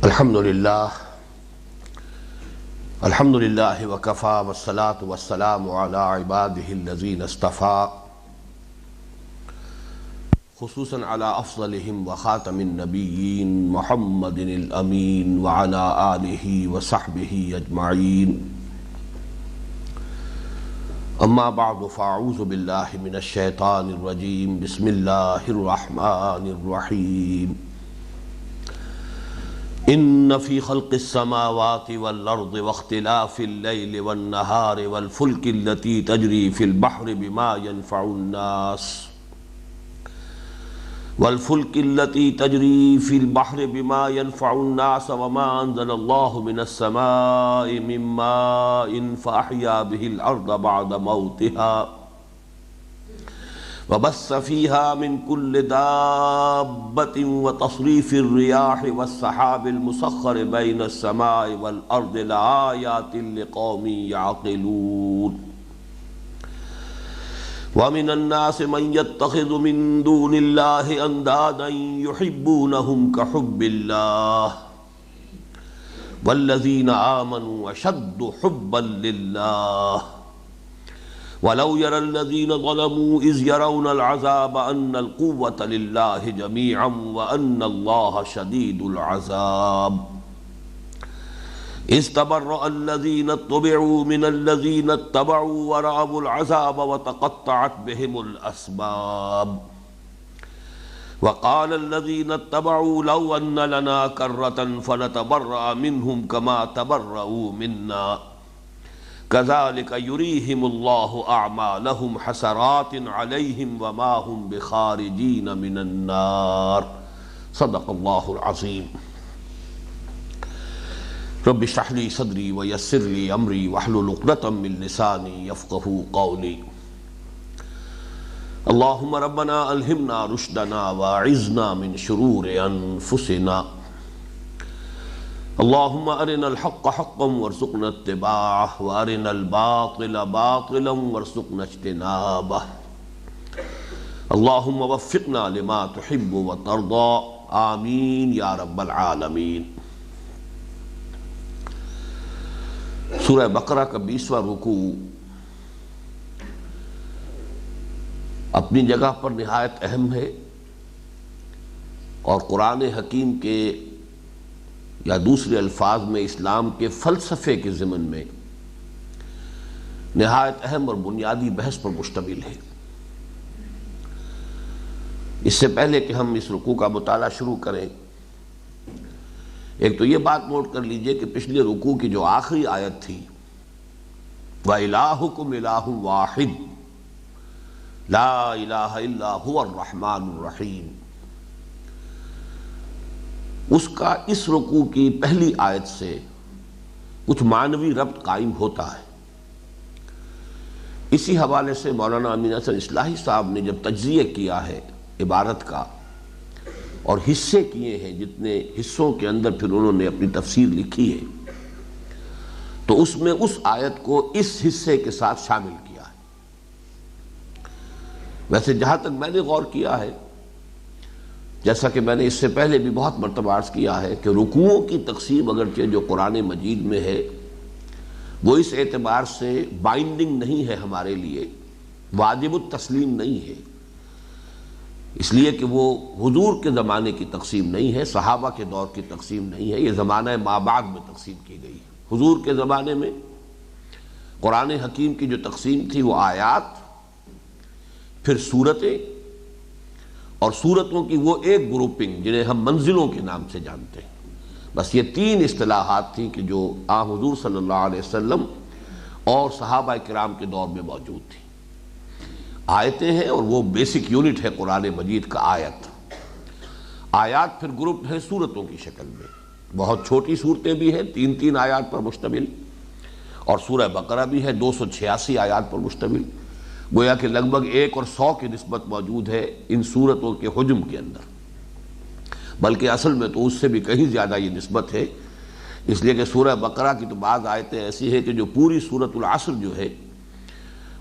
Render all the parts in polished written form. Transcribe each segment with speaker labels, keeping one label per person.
Speaker 1: الحمدللہ وکفا والصلاة والسلام علی عبادہ الذین اصطفیٰ خصوصاً علی افضلہم وخاتم النبیین محمد الامین وعلی آلہ وصحبہ اجمعین اما بعد فاعوذ باللہ من الشیطان الرجیم بسم اللہ الرحمن الرحیم ان فی خلق السماوات والارض واختلاف اللیل والنہار والفلک التي تجری فی البحر بما ينفع الناس وما انزل اللہ من السماء من ماء فاحیا به الارض بعد موتها وبث فيها من كل دابة وتصريف الرياح والسحاب المسخر بين السماء والأرض لآيات لقوم يعقلون ومن الناس من يتخذ من دون الله أندادا يحبونهم كحب الله والذين آمنوا أشد حبا لله وَلَوْ يَرَى الَّذِينَ ظَلَمُوا إِذْ يَرَوْنَ الْعَذَابَ أَنَّ الْقُوَّةَ لِلَّهِ جَمِيعًا وَأَنَّ اللَّهَ شَدِيدُ الْعَذَابِ إِذْ تَبَرَّأَ الَّذِينَ اتُّبِعُوا مِنَ الَّذِينَ اتَّبَعُوا وَرَأَوُا الْعَذَابَ وَتَقَطَّعَتْ بِهِمُ الْأَسْبَابُ وَقَالَ الَّذِينَ اتَّبَعُوا لَوْ أَنَّ لَنَا كَرَّةً فَنَتَبَرَّأَ مِنْهُمْ كَمَا تَبَرَّؤُوا مِنَّا كذلك يريهم الله أعمالهم حسرات عليهم وما هم بخارجين من النار صدق الله العظيم رب اشرح لي صدري ويسر لي أمري واحلل عقدة من لساني يفقهوا قولي اللهم ربنا ألهمنا رشدنا وأعذنا من شرور أنفسنا اللهم أرنا الحق حقا وارزقنا اتباعه وأرنا الباطل باطلا وارزقنا اجتنابه اللهم وفقنا لما تحب وترضى آمین یا رب العالمین۔ سورہ بقرہ کا 20واں رکوع اپنی جگہ پر نہایت اہم ہے اور قرآن حکیم کے یا دوسرے الفاظ میں اسلام کے فلسفے کے ضمن میں نہایت اہم اور بنیادی بحث پر مشتمل ہے۔ اس سے پہلے کہ ہم اس رکوع کا مطالعہ شروع کریں، ایک تو یہ بات نوٹ کر لیجئے کہ پچھلے رکوع کی جو آخری آیت تھی وَإِلَٰهُكُمْ إِلَٰهٌ وَاحِدٌ لَا إِلَٰهَ إِلَّا هُوَ الرَّحْمَٰنُ الرَّحِيمُ، اس کا اس رکوع کی پہلی آیت سے کچھ معنوی ربط قائم ہوتا ہے۔ اسی حوالے سے مولانا امین احسن اصلاحی صاحب نے جب تجزیہ کیا ہے عبارت کا اور حصے کیے ہیں، جتنے حصوں کے اندر پھر انہوں نے اپنی تفسیر لکھی ہے، تو اس میں اس آیت کو اس حصے کے ساتھ شامل کیا ہے۔ ویسے جہاں تک میں نے غور کیا ہے، جیسا کہ میں نے اس سے پہلے بھی بہت مرتبہ عرض کیا ہے کہ رکوعوں کی تقسیم اگرچہ جو قرآن مجید میں ہے وہ اس اعتبار سے بائنڈنگ نہیں ہے، ہمارے لیے واجب التسلیم نہیں ہے، اس لیے کہ وہ حضور کے زمانے کی تقسیم نہیں ہے، صحابہ کے دور کی تقسیم نہیں ہے، یہ زمانہ ما بعد میں تقسیم کی گئی ہے۔ حضور کے زمانے میں قرآن حکیم کی جو تقسیم تھی وہ آیات، پھر سورتیں، اور سورتوں کی وہ ایک گروپنگ جنہیں ہم منزلوں کے نام سے جانتے ہیں۔ بس یہ 3 اصطلاحات تھیں کہ جو حضور صلی اللہ علیہ وسلم اور صحابہ کرام کے دور میں موجود تھیں۔ آیتیں ہیں اور وہ بیسک یونٹ ہے قرآن مجید کا آیت۔ آیات پھر گروپ ہے سورتوں کی شکل میں، بہت چھوٹی صورتیں بھی ہیں 3 آیات پر مشتمل، اور سورہ بقرہ بھی ہے 286 آیات پر مشتمل، گویا کہ لگ بھگ 1 اور 100 کی نسبت موجود ہے ان سورتوں کے حجم کے اندر، بلکہ اصل میں تو اس سے بھی کہیں زیادہ یہ نسبت ہے، اس لیے کہ سورہ بقرہ کی تو بعض آیتیں ایسی ہیں کہ جو پوری سورۃ العصر جو ہے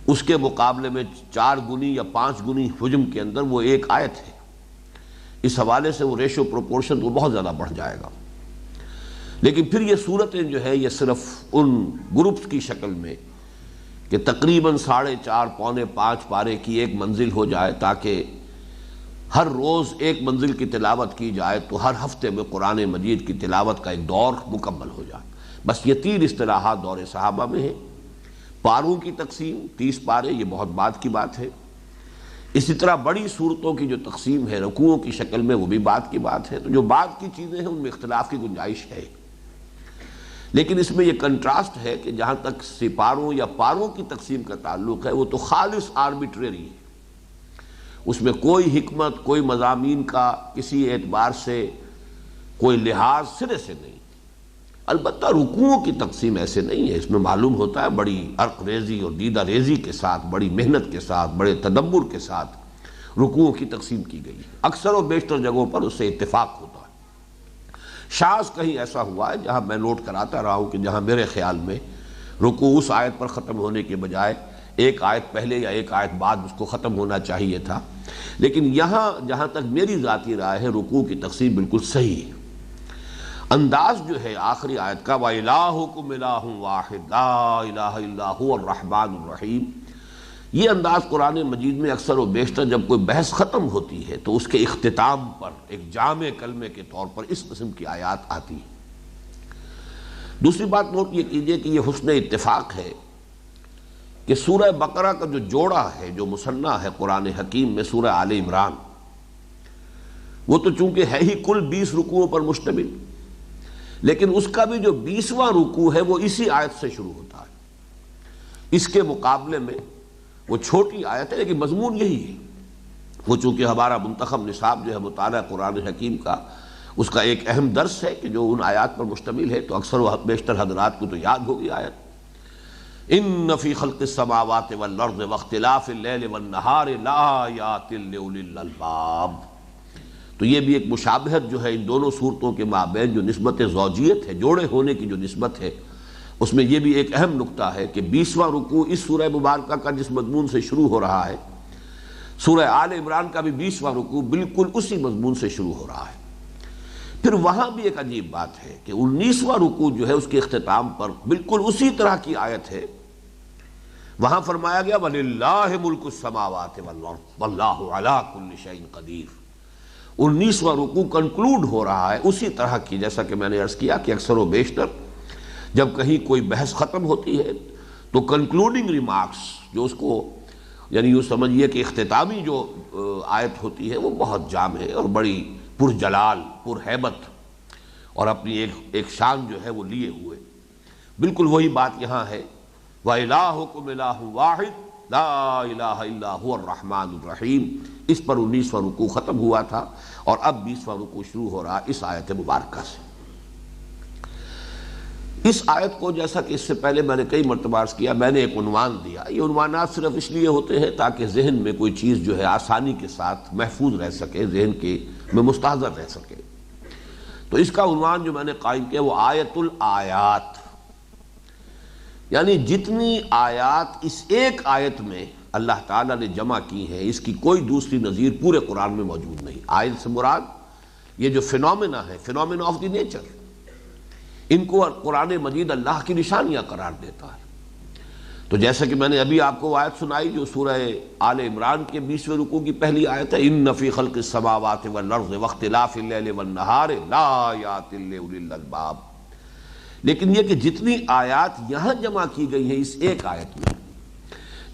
Speaker 1: اس کے مقابلے میں 4 گنی یا 5 گنی حجم کے اندر وہ ایک آیت ہے۔ اس حوالے سے وہ ریشو پروپورشن تو بہت زیادہ بڑھ جائے گا۔ لیکن پھر یہ صورتیں جو ہے یہ صرف ان گروپس کی شکل میں کہ تقریباً 4.5 پونے 5 پارے کی ایک منزل ہو جائے، تاکہ ہر روز ایک منزل کی تلاوت کی جائے تو ہر ہفتے میں قرآن مجید کی تلاوت کا ایک دور مکمل ہو جائے۔ بس یہ 3 اصطلاحات دور صحابہ میں ہیں۔ پاروں کی تقسیم 30 پارے، یہ بہت بعد کی بات ہے۔ اسی طرح بڑی صورتوں کی جو تقسیم ہے رکوعوں کی شکل میں، وہ بھی بعد کی بات ہے۔ تو جو بعد کی چیزیں ہیں ان میں اختلاف کی گنجائش ہے، لیکن اس میں یہ کنٹراسٹ ہے کہ جہاں تک سپاروں یا پاروں کی تقسیم کا تعلق ہے وہ تو خالص آربیٹریری ہے، اس میں کوئی حکمت، کوئی مضامین کا کسی اعتبار سے کوئی لحاظ سرے سے نہیں۔ البتہ رکوعوں کی تقسیم ایسے نہیں ہے، اس میں معلوم ہوتا ہے بڑی عرق ریزی اور دیدہ ریزی کے ساتھ، بڑی محنت کے ساتھ، بڑے تدبر کے ساتھ رکوعوں کی تقسیم کی گئی ہے۔ اکثر و بیشتر جگہوں پر اس سے اتفاق ہوتا ہے۔ شاذ کہیں ایسا ہوا ہے جہاں میں نوٹ کراتا رہا ہوں کہ جہاں میرے خیال میں رکوع اس آیت پر ختم ہونے کے بجائے ایک آیت پہلے یا ایک آیت بعد اس کو ختم ہونا چاہیے تھا، لیکن یہاں جہاں تک میری ذاتی رائے ہے رکوع کی تقسیم بالکل صحیح ہے۔ انداز جو ہے آخری آیت کا وَإِلَٰهُكُمْ إِلَٰهٌ وَاحِدٌ لَا إِلَٰهَ إِلَّا هُوَ الرَّحْمَٰنُ الرَّحِيمُ، یہ انداز قرآن مجید میں اکثر و بیشتر جب کوئی بحث ختم ہوتی ہے تو اس کے اختتام پر ایک جامع کلمے کے طور پر اس قسم کی آیات آتی ہیں۔ دوسری بات نوٹ یہ کیجئے کہ یہ حسن اتفاق ہے کہ سورہ بقرہ کا جو جوڑا ہے، جو مثنیٰ ہے قرآن حکیم میں سورہ آل عمران، وہ تو چونکہ ہے ہی کل 20 رکوعوں پر مشتمل، لیکن اس کا بھی جو 20واں رکوع ہے وہ اسی آیت سے شروع ہوتا ہے۔ اس کے مقابلے میں وہ چھوٹی آیت ہے لیکن مضمون یہی ہے۔ وہ چونکہ ہمارا منتخب نصاب جو ہے مطالعہ قرآن حکیم کا، اس کا ایک اہم درس ہے کہ جو ان آیات پر مشتمل ہے، تو اکثر و بیشتر حضرات کو تو یاد ہوگی آیت ان فی خلق السماوات والارض واختلاف اللیل والنہار لآیات لأولی الالباب۔ تو یہ بھی ایک مشابہت جو ہے ان دونوں صورتوں کے مابین جو نسبت زوجیت ہے، جوڑے ہونے کی جو نسبت ہے، اس میں یہ بھی ایک اہم نقطہ ہے کہ 20واں رکوع اس سورہ مبارکہ کا جس مضمون سے شروع ہو رہا ہے، سورہ آل عمران کا بھی 20واں رکوع بالکل اسی مضمون سے شروع ہو رہا ہے۔ پھر وہاں بھی ایک عجیب بات ہے کہ 19واں رکوع جو ہے اس کے اختتام پر بالکل اسی طرح کی آیت ہے، وہاں فرمایا گیا وَلِلَّهِ مُلْكُ السَّمَاوَاتِ وَالْأَرْضِ وَاللَّهُ عَلَىٰ كُلِّ شَيْءٍ قَدِيرٌ۔ 19واں رکوع کنکلوڈ ہو رہا ہے اسی طرح کی، جیسا کہ میں نے عرض کیا کہ اکثر و بیشتر جب کہیں کوئی بحث ختم ہوتی ہے تو کنکلوڈنگ ریمارکس جو اس کو یعنی یوں سمجھیے کہ اختتامی جو آیت ہوتی ہے وہ بہت جامع ہے اور بڑی پرجلال، پرہیبت اور اپنی ایک شان جو ہے وہ لیے ہوئے۔ بالکل وہی بات یہاں ہے وَإِلَٰهُكُمْ إِلَٰهٌ وَاحِدٌ لَا إِلَٰهَ إِلَّا هُوَ الرَّحْمَٰنُ الرَّحِيمُ۔ اس پر 19واں رکوع ختم ہوا تھا اور اب 20واں رکوع شروع ہو رہا اس آیت مبارکہ سے۔ اس آیت کو جیسا کہ اس سے پہلے میں نے کئی مرتبہ عرض کیا، میں نے ایک عنوان دیا۔ یہ عنوانات صرف اس لیے ہوتے ہیں تاکہ ذہن میں کوئی چیز جو ہے آسانی کے ساتھ محفوظ رہ سکے، ذہن کے میں مستحضر رہ سکے۔ تو اس کا عنوان جو میں نے قائم کیا وہ آیت الآیات، یعنی جتنی آیات اس ایک آیت میں اللہ تعالیٰ نے جمع کی ہیں اس کی کوئی دوسری نظیر پورے قرآن میں موجود نہیں۔ آیت سے مراد یہ جو فینومینا ہے، فینومینا آف دی نیچر، ان کو قرآن مجید اللہ کی نشانیاں قرار دیتا ہے۔ تو جیسا کہ میں نے ابھی آپ کو آیت سنائی جو سورہ آل عمران کے 20ویں رکوع کی پہلی آیت ہے ان فی خلق السماوات والارض واختلاف اللیل والنہار لآیات لأولی الالباب، لیکن یہ کہ جتنی آیات یہاں جمع کی گئی ہیں اس ایک آیت میں،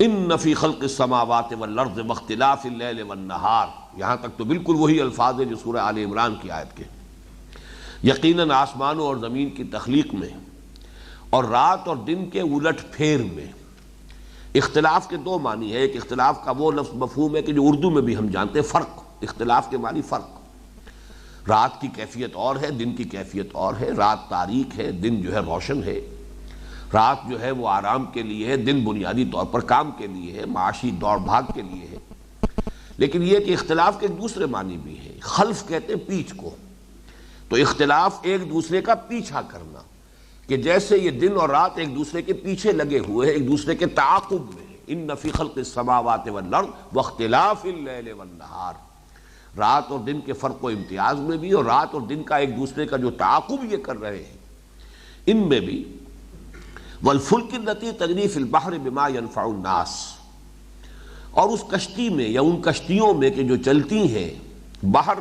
Speaker 1: ان فی خلق السماوات والارض واختلاف اللیل والنہار، یہاں تک تو بالکل وہی الفاظ ہیں جو سورہ آل عمران کی آیت کے۔ یقیناً آسمانوں اور زمین کی تخلیق میں اور رات اور دن کے الٹ پھیر میں اختلاف کے دو معنی ہے۔ ایک اختلاف کا وہ لفظ مفہوم ہے کہ جو اردو میں بھی ہم جانتے ہیں، فرق، اختلاف کے معنی فرق۔ رات کی کیفیت اور ہے، دن کی کیفیت اور ہے۔ رات تاریک ہے، دن جو ہے روشن ہے۔ رات جو ہے وہ آرام کے لیے ہے، دن بنیادی طور پر کام کے لیے ہے، معاشی دوڑ بھاگ کے لیے ہے۔ لیکن یہ کہ اختلاف کے دوسرے معنی بھی ہے۔ خلف کہتے ہیں پیچھ کو، تو اختلاف ایک دوسرے کا پیچھا کرنا، کہ جیسے یہ دن اور رات ایک دوسرے کے پیچھے لگے ہوئے ہیں، ایک دوسرے کے تعاقب میں۔ ان فی خلق السماوات والارض واختلاف اللیل والنہار، رات اور دن کے فرق و امتیاز میں بھی، اور رات اور دن کا ایک دوسرے کا جو تعاقب یہ کر رہے ہیں ان میں بھی والفلک التی تجری فی البحر بما ينفع الناس، اور اس کشتی میں یا ان کشتیوں میں کہ جو چلتی ہیں باہر،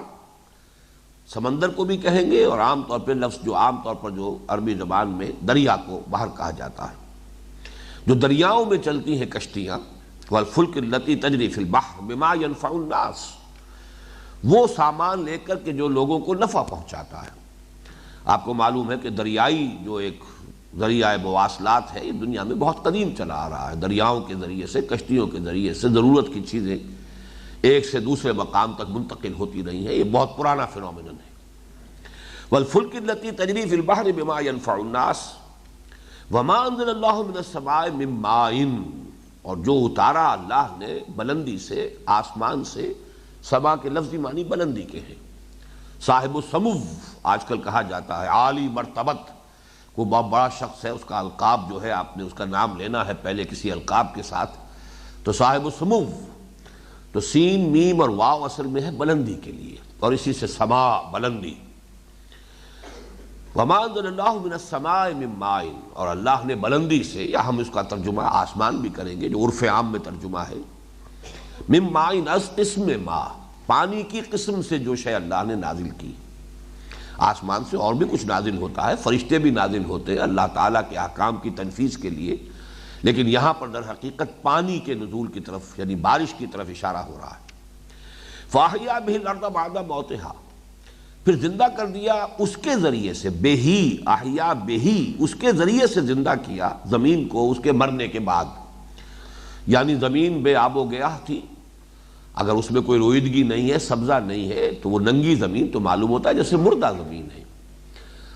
Speaker 1: سمندر کو بھی کہیں گے اور عام طور پہ لفظ جو عام طور پر جو عربی زبان میں دریا کو باہر کہا جاتا ہے، جو دریاؤں میں چلتی ہیں کشتیاں، والفلک التی تجری فی البحر بما ينفع الناس، وہ سامان لے کر کے جو لوگوں کو نفع پہنچاتا ہے۔ آپ کو معلوم ہے کہ دریائی جو ایک ذریعہ مواصلات ہے، یہ دنیا میں بہت قدیم چلا آ رہا ہے، دریاؤں کے ذریعے سے، کشتیوں کے ذریعے سے ضرورت کی چیزیں ایک سے دوسرے مقام تک منتقل ہوتی رہی ہیں، یہ بہت پرانا فینومینن ہے۔ والفلک التی تجری فی البحر بما ينفع الناس وما انزل اللہ من السماء من ماء، اور جو اتارا اللہ نے بلندی سے، آسمان سے، سما کے لفظی معنی بلندی کے ہیں، صاحب السمو آج کل کہا جاتا ہے، عالی مرتبت، کوئی بہت بڑا شخص ہے، اس کا القاب جو ہے آپ نے اس کا نام لینا ہے پہلے کسی القاب کے ساتھ، تو صاحب السمو، تو سین میم اور واو اصل میں ہے بلندی کے لیے، اور اسی سے سما بلندی۔ وما انزل اللہ من السماء من ماء، اور اللہ نے بلندی سے، یا ہم اس کا ترجمہ آسمان بھی کریں گے جو عرف عام میں ترجمہ ہے، من ماء از قسم ماء، پانی کی قسم سے جو شے اللہ نے نازل کی۔ آسمان سے اور بھی کچھ نازل ہوتا ہے، فرشتے بھی نازل ہوتے ہیں اللہ تعالیٰ کے احکام کی تنفیذ کے لیے، لیکن یہاں پر در حقیقت پانی کے نزول کی طرف یعنی بارش کی طرف اشارہ ہو رہا ہے۔ فَأَحْيَا بِهِ الْأَرْضَ بَعْدَ مَوْتِهَا، پھر زندہ کر دیا اس کے ذریعے سے، بہی احیا بہی، اس کے ذریعے سے زندہ کیا زمین کو اس کے مرنے کے بعد، یعنی زمین بے آب و گیاہ تھی، اگر اس میں کوئی رویدگی نہیں ہے، سبزہ نہیں ہے، تو وہ ننگی زمین تو معلوم ہوتا ہے جیسے مردہ زمین ہے،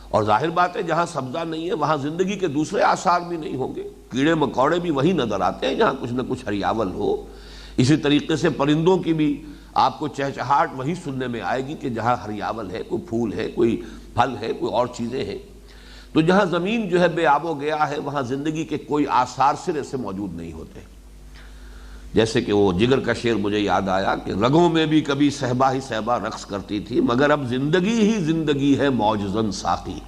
Speaker 1: اور ظاہر بات ہے جہاں سبزہ نہیں ہے وہاں زندگی کے دوسرے آثار بھی نہیں ہوں گے، کیڑے مکوڑے بھی وہی نظر آتے ہیں جہاں کچھ نہ کچھ ہریاول ہو۔ اسی طریقے سے پرندوں کی بھی آپ کو چہچہاٹ وہی سننے میں آئے گی کہ جہاں ہریاول ہے، کوئی پھول ہے، کوئی پھل ہے، کوئی اور چیزیں ہیں۔ تو جہاں زمین جو ہے بے آب و گیا ہے وہاں زندگی کے کوئی آثار سرے سے موجود نہیں ہوتے۔ جیسے کہ وہ جگر کا شعر مجھے یاد آیا کہ رگوں میں بھی کبھی صہبا ہی صہبا رقص کرتی تھی، مگر اب زندگی ہی زندگی ہے موجزن ساقی۔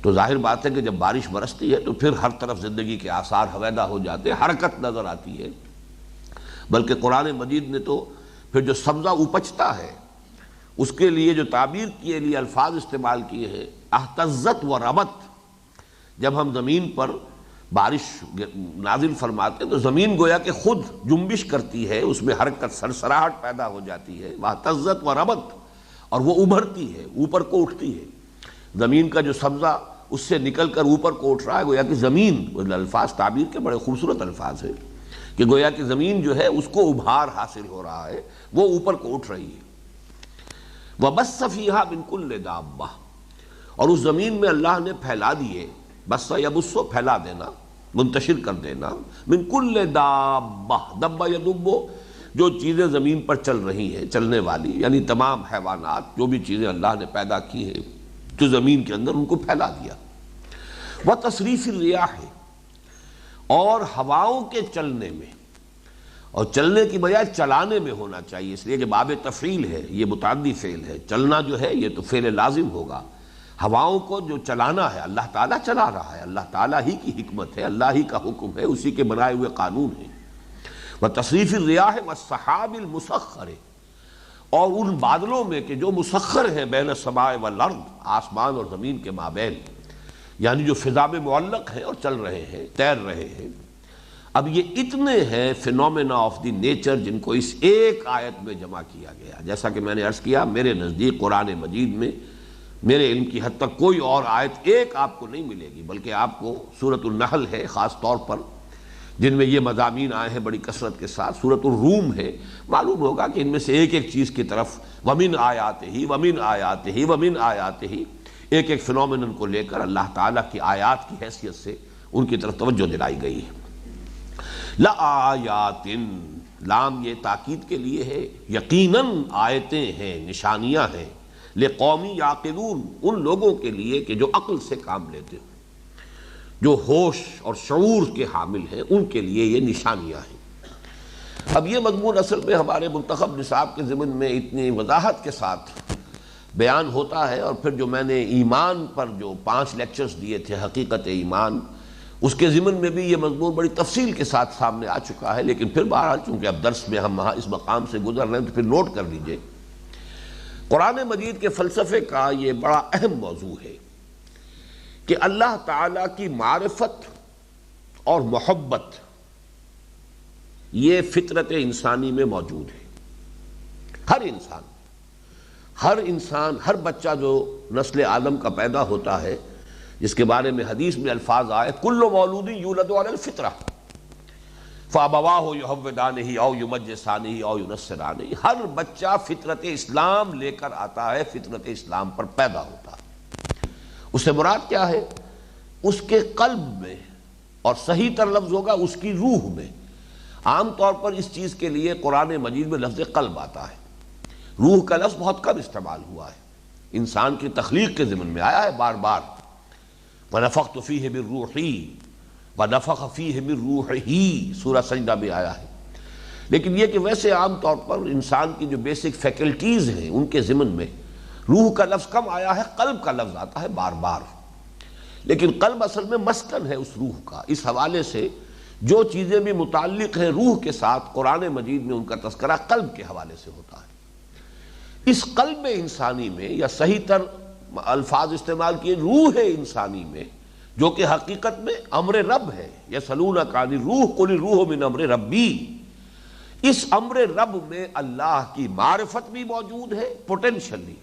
Speaker 1: تو ظاہر بات ہے کہ جب بارش برستی ہے تو پھر ہر طرف زندگی کے آثار ہویدا ہو جاتے ہیں، حرکت نظر آتی ہے۔ بلکہ قرآن مجید نے تو پھر جو سبزہ اپجتا ہے اس کے لیے جو تعبیر کے لیے الفاظ استعمال کیے ہیں، اہتزت و ربت، جب ہم زمین پر بارش نازل فرماتے ہیں تو زمین گویا کہ خود جنبش کرتی ہے، اس میں حرکت سرسراہٹ پیدا ہو جاتی ہے، اہتزت و ربت، اور وہ ابھرتی ہے، اوپر کو اٹھتی ہے۔ زمین کا جو سبزہ اس سے نکل کر اوپر کو اٹھ رہا ہے، گویا کہ زمین، الفاظ تعبیر کے بڑے خوبصورت الفاظ ہیں کہ گویا کہ زمین جو ہے اس کو ابھار حاصل ہو رہا ہے، وہ اوپر کو اٹھ رہی ہے۔ وَبَثَّ فِيهَا مِن كُلِّ دَابَّةٍ، اور اس زمین میں اللہ نے پھیلا دیے، بس یبث پھیلا دینا، منتشر کر دینا، من کل دابہ، دبہ یدب، جو چیزیں زمین پر چل رہی ہیں، چلنے والی، یعنی تمام حیوانات، جو بھی چیزیں اللہ نے پیدا کی ہیں جو زمین کے اندر، ان کو پھیلا دیا۔ وتصریف الریاح، اور ہواؤں کے چلنے میں، اور چلنے کی بجائے چلانے میں ہونا چاہیے، اس لیے کہ باب تفعیل ہے، یہ متعدی فعل ہے، چلنا جو ہے یہ تو فعل لازم ہوگا۔ ہواؤں کو جو چلانا ہے اللہ تعالیٰ چلا رہا ہے، اللہ تعالیٰ ہی کی حکمت ہے، اللہ ہی کا حکم ہے، اسی کے بنائے ہوئے قانون ہیں۔ وتصریف الریاح والسحاب المسخر، اور ان بادلوں میں کہ جو مسخر ہیں بین السماء والارض، آسمان اور زمین کے مابین، یعنی جو فضا میں معلق ہیں اور چل رہے ہیں، تیر رہے ہیں۔ اب یہ اتنے ہیں فینومینا آف دی نیچر جن کو اس ایک آیت میں جمع کیا گیا۔ جیسا کہ میں نے عرض کیا، میرے نزدیک قرآن مجید میں میرے علم کی حد تک کوئی اور آیت ایک آپ کو نہیں ملے گی، بلکہ آپ کو سورۃ النحل ہے خاص طور پر، جن میں یہ مضامین آئے ہیں بڑی کثرت کے ساتھ، سورۃ الروم ہے، معلوم ہوگا کہ ان میں سے ایک ایک چیز کی طرف ومن آیاتہ ومن آیاتہ ومن آیاتہ، ایک ایک فنومینن کو لے کر اللہ تعالیٰ کی آیات کی حیثیت سے ان کی طرف توجہ دلائی گئی ہے۔ لآیات، لام یہ تاکید کے لیے ہے، یقیناً آیتیں ہیں، نشانیاں ہیں، لقومی یعقلون، ان لوگوں کے لیے کہ جو عقل سے کام لیتے ہیں، جو ہوش اور شعور کے حامل ہیں، ان کے لیے یہ نشانیاں ہیں۔ اب یہ مضمون اصل میں ہمارے منتخب نصاب کے ضمن میں اتنی وضاحت کے ساتھ بیان ہوتا ہے، اور پھر جو میں نے ایمان پر جو 5 لیکچرز دیے تھے، حقیقت ایمان، اس کے ضمن میں بھی یہ مضمون بڑی تفصیل کے ساتھ سامنے آ چکا ہے، لیکن پھر بہرحال چونکہ اب درس میں ہم اس مقام سے گزر رہے ہیں تو پھر نوٹ کر لیجئے۔ قرآن مجید کے فلسفے کا یہ بڑا اہم موضوع ہے کہ اللہ تعالیٰ کی معرفت اور محبت یہ فطرت انسانی میں موجود ہے۔ ہر انسان، ہر بچہ جو نسل آدم کا پیدا ہوتا ہے، جس کے بارے میں حدیث میں الفاظ آئے کل مولود یولد علی الفطرہ فابواہ یحودانہ او یمجسانہ او ینصرانہ، ہر بچہ فطرت اسلام لے کر آتا ہے، فطرت اسلام پر پیدا ہوتا ہے۔ اس سے مراد کیا ہے؟ اس کے قلب میں، اور صحیح تر لفظ ہوگا اس کی روح میں۔ عام طور پر اس چیز کے لیے قرآن مجید میں لفظ قلب آتا ہے، روح کا لفظ بہت کم استعمال ہوا ہے، انسان کی تخلیق کے ضمن میں آیا ہے بار بار۔ وَنَفَخْتُ فِيهِ مِن رُوحِي وَنَفَخَ فِيهِ مِن رُوحِهِ سورہ سجدہ میں آیا ہے۔ لیکن یہ کہ ویسے عام طور پر انسان کی جو بیسک فیکلٹیز ہیں ان کے ضمن میں روح کا لفظ کم آیا ہے، قلب کا لفظ آتا ہے بار بار۔ لیکن قلب اصل میں مسکن ہے اس روح کا۔ اس حوالے سے جو چیزیں بھی متعلق ہیں روح کے ساتھ، قرآن مجید میں ان کا تذکرہ قلب کے حوالے سے ہوتا ہے۔ اس قلب انسانی میں، یا صحیح تر الفاظ استعمال کیے روح انسانی میں، جو کہ حقیقت میں امر رب ہے، یسألونک عن الروح قل الروح من امر ربی، اس امر رب میں اللہ کی معرفت بھی موجود ہے پوٹینشلی،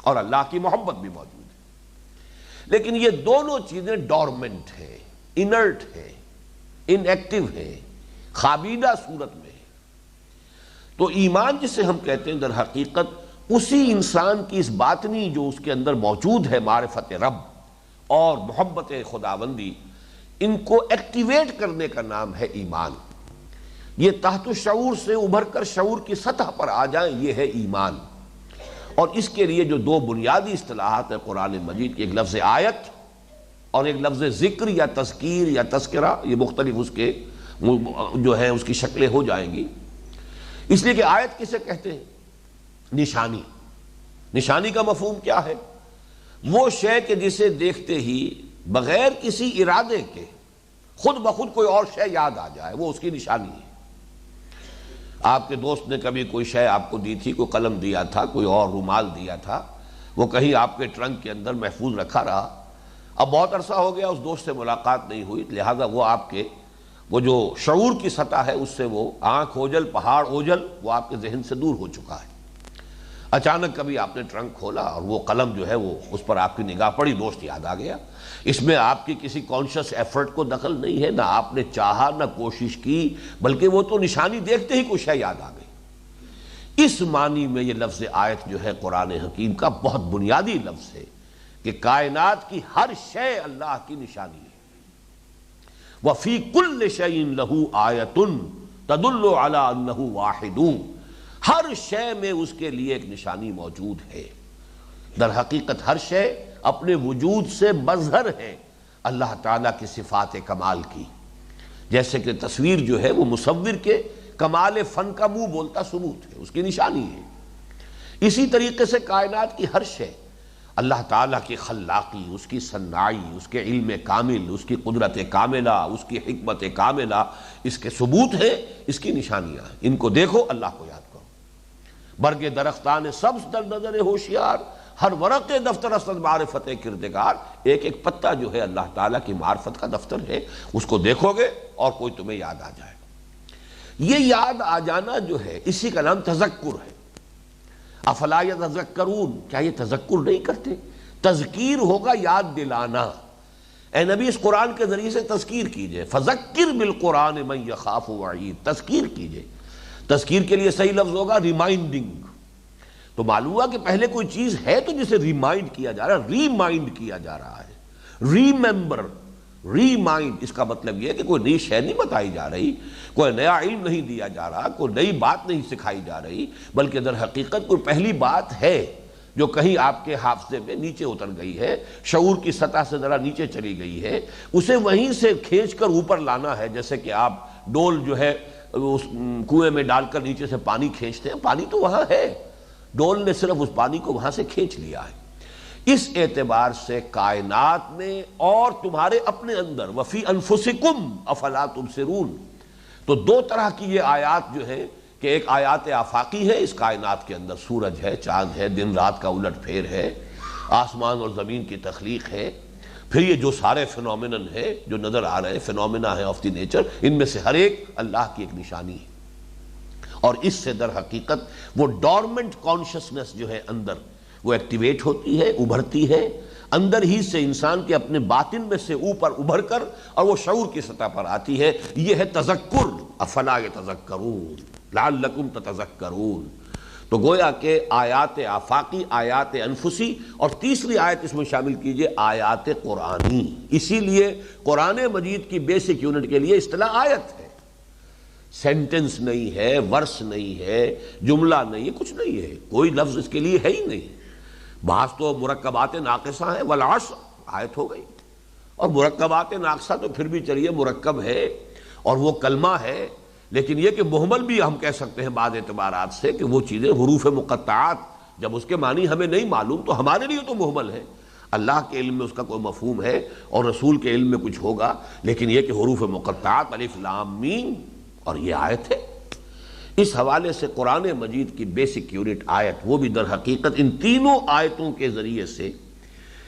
Speaker 1: اور اللہ کی محبت بھی موجود ہے۔ لیکن یہ دونوں چیزیں ڈورمنٹ ہیں، انرٹ ہیں، ان ایکٹیو ہیں، خابیدہ صورت میں ہے۔ تو ایمان جسے ہم کہتے ہیں در حقیقت اسی انسان کی اس باطنی جو اس کے اندر موجود ہے، معرفت رب اور محبت خداوندی، ان کو ایکٹیویٹ کرنے کا نام ہے ایمان۔ یہ تحت شعور سے ابھر کر شعور کی سطح پر آ جائیں، یہ ہے ایمان۔ اور اس کے لیے جو 2 بنیادی اصطلاحات ہیں قرآن مجید کی، ایک لفظ آیت اور ایک لفظ ذکر یا تذکیر یا تذکرہ، یہ مختلف اس کے جو ہے اس کی شکلیں ہو جائیں گی۔ اس لیے کہ آیت کسے کہتے ہیں؟ نشانی۔ نشانی کا مفہوم کیا ہے؟ وہ شے کہ جسے دیکھتے ہی بغیر کسی ارادے کے خود بخود کوئی اور شے یاد آ جائے، وہ اس کی نشانی ہے۔ آپ کے دوست نے کبھی کوئی شے آپ کو دی تھی، کوئی قلم دیا تھا، کوئی اور رومال دیا تھا، وہ کہیں آپ کے ٹرنک کے اندر محفوظ رکھا رہا۔ اب بہت عرصہ ہو گیا اس دوست سے ملاقات نہیں ہوئی، لہذا وہ آپ کے وہ جو شعور کی سطح ہے اس سے وہ آنکھ اوجل پہاڑ اوجل وہ آپ کے ذہن سے دور ہو چکا ہے۔ اچانک کبھی آپ نے ٹرنک کھولا اور وہ قلم جو ہے وہ اس پر آپ کی نگاہ پڑی، دوست یاد آ گیا۔ اس میں آپ کی کسی کانشس ایفرٹ کو دخل نہیں ہے، نہ آپ نے چاہا نہ کوشش کی، بلکہ وہ تو نشانی دیکھتے ہی کچھ ہے یاد آ گئی۔ اس معنی میں یہ لفظ آیت جو ہے قرآن حکیم کا بہت بنیادی لفظ ہے کہ کائنات کی ہر شے اللہ کی نشانی ہے۔ وَفِي كُلِّ شَيْءٍ لَهُ آیَةٌ تَدُلُّ عَلَىٰ أَنَّهُ وَاحِدٌ، ہر شے میں اس کے لیے ایک نشانی موجود ہے۔ در حقیقت ہر شے اپنے وجود سے مظہر ہے اللہ تعالیٰ کی صفات کمال کی، جیسے کہ تصویر جو ہے وہ مصور کے کمال فن کا منہ بولتا ثبوت ہے، اس کی نشانی ہے۔ اسی طریقے سے کائنات کی ہر شے اللہ تعالیٰ کی خلاقی، اس کی صناعی، اس کے علم کامل، اس کی قدرت کاملہ، اس کی حکمت کاملہ، اس کے ثبوت ہے، اس کی نشانیاں ہیں۔ ان کو دیکھو، اللہ کو یاد کرو۔ برگ درختان سبز در نظر ہوشیار، ہر ورق دفتر اسد معرفت کردگار، ایک ایک پتا جو ہے اللہ تعالیٰ کی معرفت کا دفتر ہے، اس کو دیکھو گے اور کوئی تمہیں یاد آ جائے۔ یہ یاد آ جانا جو ہے اسی کا نام تذکر ہے۔ افلا یتذکرون، کیا یہ تذکر نہیں کرتے؟ تذکیر ہوگا یاد دلانا۔ اے نبی اس قرآن کے ذریعے سے تذکیر کیجئے، فذکر بالقرآن من یخاف وعید، تذکیر کیجئے۔ تذکیر کے لیے صحیح لفظ ہوگا ریمائنڈنگ۔ تو معلوم ہوا کہ پہلے کوئی چیز ہے تو جسے ریمائنڈ کیا جا رہا ہے، ریمائنڈ کیا جا رہا ہے، ریممبر، ریمائنڈ۔ اس کا مطلب یہ ہے کہ کوئی نئی شے نہیں بتائی جا رہی، کوئی نیا علم نہیں دیا جا رہا، کوئی نئی بات نہیں سکھائی جا رہی، بلکہ در حقیقت کوئی پہلی بات ہے جو کہیں آپ کے حافظے میں نیچے اتر گئی ہے، شعور کی سطح سے ذرا نیچے چلی گئی ہے، اسے وہیں سے کھینچ کر اوپر لانا ہے۔ جیسے کہ آپ ڈول جو ہے اس کنویں میں ڈال کر نیچے سے پانی کھینچتے ہیں، پانی تو وہاں ہے، ڈول نے صرف اس پانی کو وہاں سے کھینچ لیا ہے۔ اس اعتبار سے کائنات میں اور تمہارے اپنے اندر وفی انفسکم افلا تبصرون، تو دو طرح کی یہ آیات جو ہے کہ ایک آیات آفاقی ہے، اس کائنات کے اندر سورج ہے، چاند ہے، دن رات کا الٹ پھیر ہے، آسمان اور زمین کی تخلیق ہے، پھر یہ جو سارے فینومینن ہے جو نظر آ رہے ہیں، فینومینا ہے آف دی نیچر، ان میں سے ہر ایک اللہ کی ایک نشانی ہے۔ اور اس سے در حقیقت وہ ڈورمنٹ کانشسنس جو ہے اندر وہ ایکٹیویٹ ہوتی ہے، ابھرتی ہے، اندر ہی سے انسان کے اپنے باطن میں سے اوپر ابھر کر اور وہ شعور کی سطح پر آتی ہے۔ یہ ہے تذکر، افلا یتذکرون لعلکم تتذکرون۔ تو گویا کہ آیات آفاقی، آیات انفسی، اور تیسری آیت اس میں شامل کیجئے آیات قرآنی۔ اسی لیے قرآن مجید کی بیسک یونٹ کے لیے اصطلاح آیت ہے، سینٹنس نہیں ہے، ورس نہیں ہے، جملہ نہیں ہے، کچھ نہیں ہے، کوئی لفظ اس کے لیے ہے ہی نہیں۔ بعض تو مرکبات ناقصہ ہیں، والعصر آیت ہو گئی، اور مرکبات ناقصہ تو پھر بھی چلیے مرکب ہے اور وہ کلمہ ہے، لیکن یہ کہ محمل بھی ہم کہہ سکتے ہیں بعض اعتبارات سے کہ وہ چیزیں حروف مقطعات جب اس کے معنی ہمیں نہیں معلوم تو ہمارے لیے تو محمل ہے، اللہ کے علم میں اس کا کوئی مفہوم ہے اور رسول کے علم میں کچھ ہوگا، لیکن یہ کہ حروف مقطعات الف لام میم، اور یہ آیت ہے۔ اس حوالے سے قرآن مجید کی بیسک یونٹ آیت، وہ بھی در حقیقت ان تینوں آیتوں کے ذریعے سے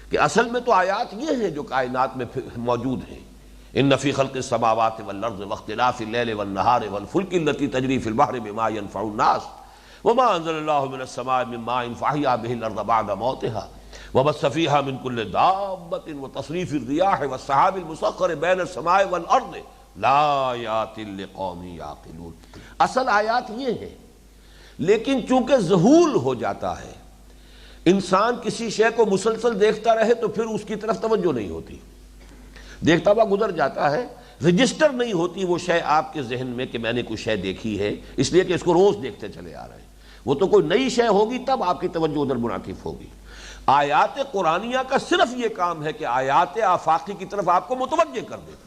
Speaker 1: کہ اصل میں تو آیات یہ ہیں جو کائنات میں موجود ہیں، ان فی خلق السماوات والارض واختلاف اللیل والنہار والفلک التی تجری فی البحر بما ينفع الناس وما انزل اللہ من السماء من ماء فاحیا به الارض بعد موتها وبث فیہا من کل دابۃ وتصریف الریاح والسحاب المسخر بین السماء والارض لآیات لقوم یعقلون۔ اصل آیات یہ ہے، لیکن چونکہ ذہول ہو جاتا ہے، انسان کسی شے کو مسلسل دیکھتا رہے تو پھر اس کی طرف توجہ نہیں ہوتی، دیکھتا ہوا گزر جاتا ہے، رجسٹر نہیں ہوتی وہ شے آپ کے ذہن میں کہ میں نے کوئی شے دیکھی ہے، اس لیے کہ اس کو روز دیکھتے چلے آ رہے ہیں۔ وہ تو کوئی نئی شے ہوگی تب آپ کی توجہ ادھر منعطف ہوگی۔ آیات قرآنیہ کا صرف یہ کام ہے کہ آیات آفاقی کی طرف آپ کو متوجہ کر دیتی۔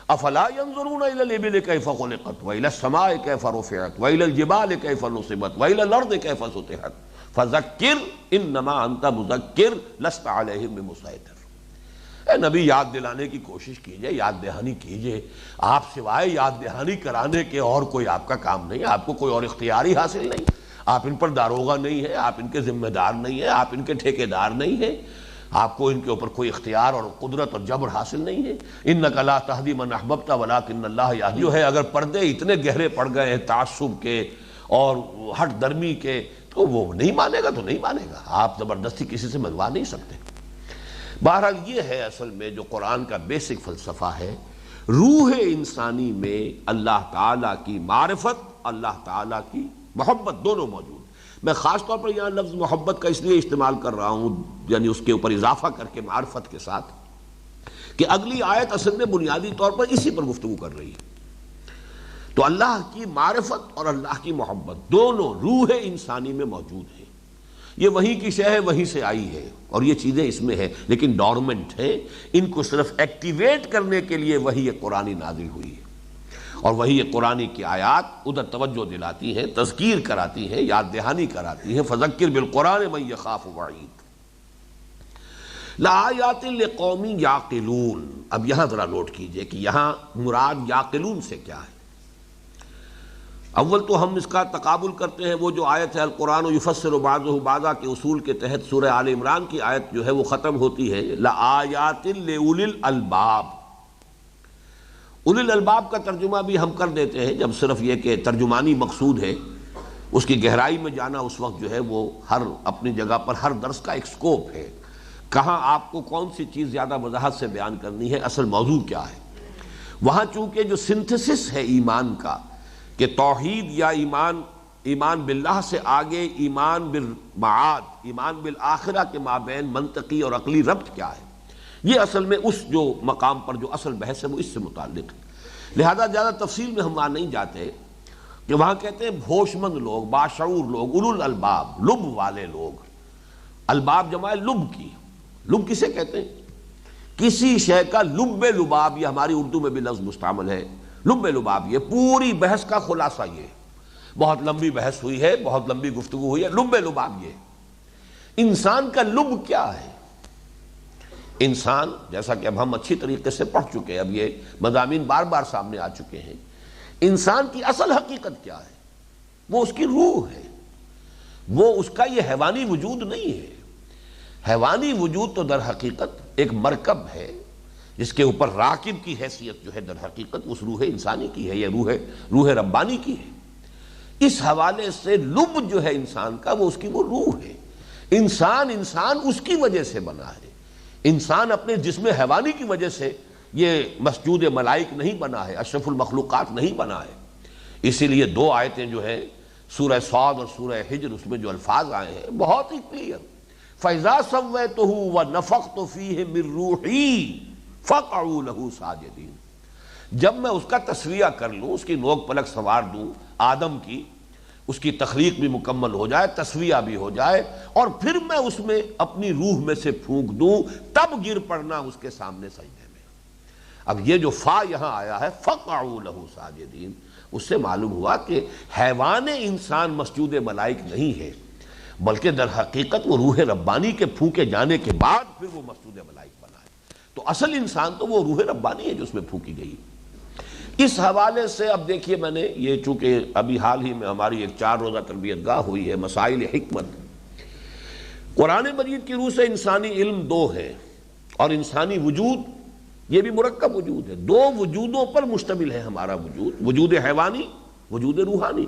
Speaker 1: افلا ينظرون الى الابل كيف خلقت والى السماء كيف رفعت والى الجبال كيف نصبت والى الارض كيف سطحت فذكر انما انت مذكر لست عليهم بمسيطر۔ اے نبی یاد دلانے کی کوشش کیجئے، یاد دہانی کیجئے، آپ سوائے یاد دہانی کرانے کے اور کوئی آپ کا کام نہیں، آپ کو کوئی اور اختیاری حاصل نہیں، آپ ان پر داروغہ نہیں ہے، آپ ان کے ذمہ دار نہیں ہے، آپ ان کے ٹھیکیدار نہیں ہیں، آپ کو ان کے اوپر کوئی اختیار اور قدرت اور جبر حاصل نہیں ہے۔ انک لا تہدی من احببت ولکن اللہ یہدی، جو ہے اگر پردے اتنے گہرے پڑ گئے ہیں تعصب کے اور ہٹ درمی کے تو وہ نہیں مانے گا تو نہیں مانے گا، آپ زبردستی کسی سے منوا نہیں سکتے۔ بہرحال یہ ہے اصل میں جو قرآن کا بیسک فلسفہ ہے، روح انسانی میں اللہ تعالیٰ کی معرفت، اللہ تعالیٰ کی محبت دونوں موجود۔ میں خاص طور پر یہاں لفظ محبت کا اس لیے استعمال کر رہا ہوں، یعنی اس کے اوپر اضافہ کر کے معرفت کے ساتھ، کہ اگلی آیت اصل میں بنیادی طور پر اسی پر گفتگو کر رہی ہے۔ تو اللہ کی معرفت اور اللہ کی محبت دونوں روح انسانی میں موجود ہیں، یہ وہیں کی شے ہے، وہیں سے آئی ہے، اور یہ چیزیں اس میں ہیں لیکن ڈورمنٹ ہیں، ان کو صرف ایکٹیویٹ کرنے کے لیے وہی قرآنی نازل ہوئی ہے، اور وہی قرآن کی آیات ادھر توجہ دلاتی ہیں، تذکیر کراتی ہیں، یاد دہانی کراتی ہیں۔ فذکر بالقرآن من یخاف وعید لآیات لقوم یعقلون۔ اب یہاں ذرا نوٹ کیجئے کہ یہاں مراد یعقلون سے کیا ہے۔ اول تو ہم اس کا تقابل کرتے ہیں، وہ جو آیت ہے القرآن یفسر بعضہ بعضا کے اصول کے تحت سورہ آل عمران کی آیت جو ہے وہ ختم ہوتی ہے لآیات لأولی الالباب۔ اولی الالباب کا ترجمہ بھی ہم کر دیتے ہیں جب صرف یہ کہ ترجمانی مقصود ہے، اس کی گہرائی میں جانا اس وقت جو ہے وہ ہر اپنی جگہ پر ہر درس کا ایک سکوپ ہے، کہاں آپ کو کون سی چیز زیادہ وضاحت سے بیان کرنی ہے، اصل موضوع کیا ہے۔ وہاں چونکہ جو سنتھسس ہے ایمان کا کہ توحید یا ایمان باللہ سے آگے ایمان بالمعاد، ایمان بالآخرہ کے مابین منطقی اور عقلی ربط کیا ہے، یہ اصل میں اس جو مقام پر جو اصل بحث ہے وہ اس سے متعلق ہے۔ لہذا زیادہ تفصیل میں ہم وہاں نہیں جاتے کہ وہاں کہتے ہیں ہوش مند لوگ، باشعور لوگ، اولو الالباب، لب والے لوگ۔ الباب جمع ہے لب کی، لب کسے کہتے ہیں؟ کسی شے کا لب لباب، یہ ہماری اردو میں بھی لفظ مستعمل ہے، لب لباب، یہ پوری بحث کا خلاصہ یہ ہے۔ بہت لمبی بحث ہوئی ہے، بہت لمبی گفتگو ہوئی ہے، لب لباب یہ انسان کا لب کیا ہے؟ انسان جیسا کہ اب ہم اچھی طریقے سے پڑھ چکے ہیں، اب یہ مضامین بار بار سامنے آ چکے ہیں، انسان کی اصل حقیقت کیا ہے؟ وہ اس کی روح ہے، وہ اس کا یہ حیوانی وجود نہیں ہے۔ حیوانی وجود تو در حقیقت ایک مرکب ہے جس کے اوپر راکب کی حیثیت جو ہے در حقیقت اس روح انسانی کی ہے، یہ روح ربانی کی ہے۔ اس حوالے سے لب جو ہے انسان کا وہ اس کی وہ روح ہے۔ انسان اس کی وجہ سے بنا ہے، انسان اپنے جسم حیوانی کی وجہ سے یہ مسجود ملائک نہیں بنا ہے، اشرف المخلوقات نہیں بنا ہے۔ اسی لیے دو آیتیں جو ہیں سورہ صاد اور سورہ حجر، اس میں جو الفاظ آئے ہیں بہت ہی کلیئر، فَإِذَا سَوَّيْتُهُ وَنَفَخْتُ فِيهِ مِن رُوحِي فَقَعُوا لَهُ سَاجِدِينَ، جب میں اس کا تسویہ کر لوں، اس کی نوک پلک سنوار دوں آدم کی، اس کی تخلیق بھی مکمل ہو جائے، تسویہ بھی ہو جائے، اور پھر میں اس میں اپنی روح میں سے پھونک دوں، تب گر پڑنا اس کے سامنے سجدے میں۔ اب یہ جو فا یہاں آیا ہے فَقَعُوا لَهُ سَاجِدِينَ، اس سے معلوم ہوا کہ حیوان انسان مسجود ملائک نہیں ہے، بلکہ در حقیقت وہ روح ربانی کے پھونکے جانے کے بعد پھر وہ مسجود ملائک بنا ہے۔ تو اصل انسان تو وہ روح ربانی ہے جو اس میں پھونکی گئی۔ اس حوالے سے اب دیکھیے، میں نے یہ چونکہ ابھی حال ہی میں ہماری ایک 4 روزہ تربیت گاہ ہوئی ہے، مسائل حکمت، قرآن مجید کی روح سے انسانی علم 2 ہے، اور انسانی وجود یہ بھی مرکب وجود ہے، 2 وجودوں پر مشتمل ہے ہمارا وجود، وجود حیوانی، وجود روحانی۔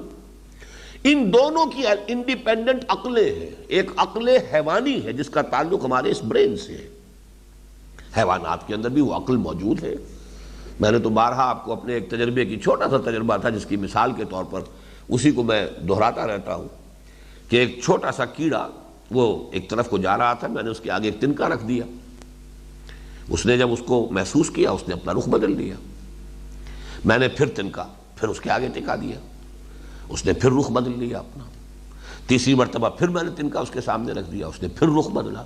Speaker 1: ان دونوں کی انڈیپینڈنٹ عقلیں ہیں، ایک عقل حیوانی ہے جس کا تعلق ہمارے اس برین سے ہے، حیوانات کے اندر بھی وہ عقل موجود ہے۔ میں نے تو بارہا آپ کو اپنے ایک تجربے کی، چھوٹا سا تجربہ تھا جس کی مثال کے طور پر اسی کو میں دہراتا رہتا ہوں، کہ ایک چھوٹا سا کیڑا وہ ایک طرف کو جا رہا تھا، میں نے اس کے آگے ایک تنکا رکھ دیا، اس نے جب اس کو محسوس کیا اس نے اپنا رخ بدل دیا، میں نے پھر تنکا پھر اس کے آگے ٹکا دیا، اس نے پھر رخ بدل لیا اپنا، تیسری مرتبہ پھر میں نے تنکا اس کے سامنے رکھ دیا، اس نے پھر رخ بدلا،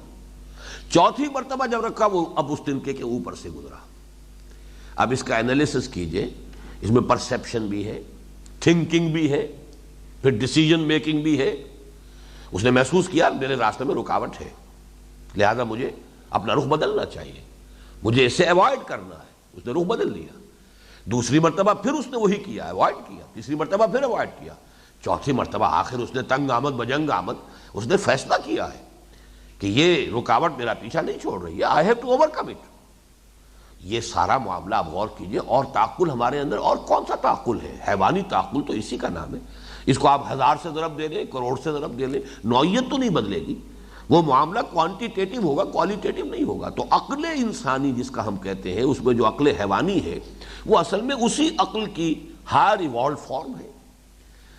Speaker 1: چوتھی مرتبہ جب رکھا وہ اب اس تنکے کے اوپر سے گزرا۔ اب اس کا انالیسس کیجئے، اس میں پرسیپشن بھی ہے، تھنکنگ بھی ہے، پھر ڈیسیجن میکنگ بھی ہے۔ اس نے محسوس کیا میرے راستے میں رکاوٹ ہے، لہذا مجھے اپنا رخ بدلنا چاہیے، مجھے اسے ایوائڈ کرنا ہے، اس نے رخ بدل لیا۔ دوسری مرتبہ پھر اس نے وہی کیا، ایوائڈ کیا، تیسری مرتبہ پھر ایوائڈ کیا، چوتھی مرتبہ آخر اس نے تنگ آمد بجنگ آمد اس نے فیصلہ کیا ہے کہ یہ رکاوٹ میرا پیچھا نہیں چھوڑ رہی ہے، I have to overcome it. یہ سارا معاملہ آپ غور کیجئے، اور تعقل ہمارے اندر اور کون سا تعقل ہے؟ حیوانی تعقل تو اسی کا نام ہے، اس کو آپ 1000 سے ضرب دے لیں، کروڑ سے ضرب دے لیں، نوعیت تو نہیں بدلے گی، وہ معاملہ کوانٹیٹیٹو ہوگا، کوالیٹیٹو نہیں ہوگا۔ تو عقل انسانی جس کا ہم کہتے ہیں، اس میں جو عقل حیوانی ہے وہ اصل میں اسی عقل کی ہائر ایوالوڈ فارم ہے۔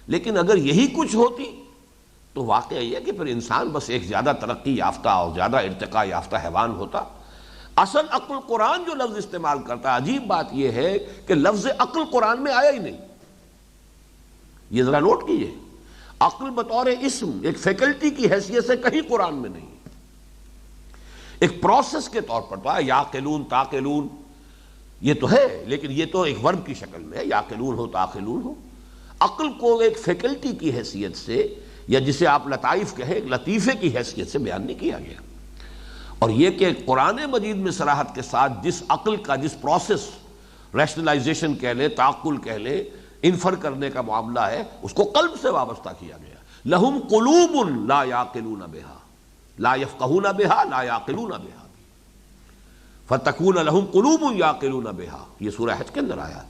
Speaker 1: لیکن اگر یہی کچھ ہوتی تو واقعہ یہ ہے کہ پھر انسان بس ایک زیادہ ترقی یافتہ اور زیادہ ارتقاء یافتہ حیوان ہوتا۔ اصل عقل قرآن جو لفظ استعمال کرتا ہے، عجیب بات یہ ہے کہ لفظ عقل قرآن میں آیا ہی نہیں، یہ ذرا نوٹ کیجئے، عقل بطور اسم ایک فیکلٹی کی حیثیت سے کہیں قرآن میں نہیں، ایک پروسیس کے طور پر تو ہے، یاقلون تاقلون یہ تو ہے، لیکن یہ تو ایک ورب کی شکل میں ہے، یاقلون ہو تاقلون ہو۔ عقل کو ایک فیکلٹی کی حیثیت سے، یا جسے آپ لطائف کہیں ایک لطیفے کی حیثیت سے بیان نہیں کیا گیا۔ اور یہ کہ قرآن مجید میں صراحت کے ساتھ جس عقل کا، جس پروسیس، ریشنلائزیشن کہہ لیں، تعقل کہہ لیں، انفر کرنے کا معاملہ ہے، اس کو قلب سے وابستہ کیا گیا۔ لہم قلوب لا یعقلون بہا لا یفقہون بہا لا یعقلون بہا فتکون لہم قلوب یعقلون بہا، یہ سورہ حج کے اندر آیا ہے۔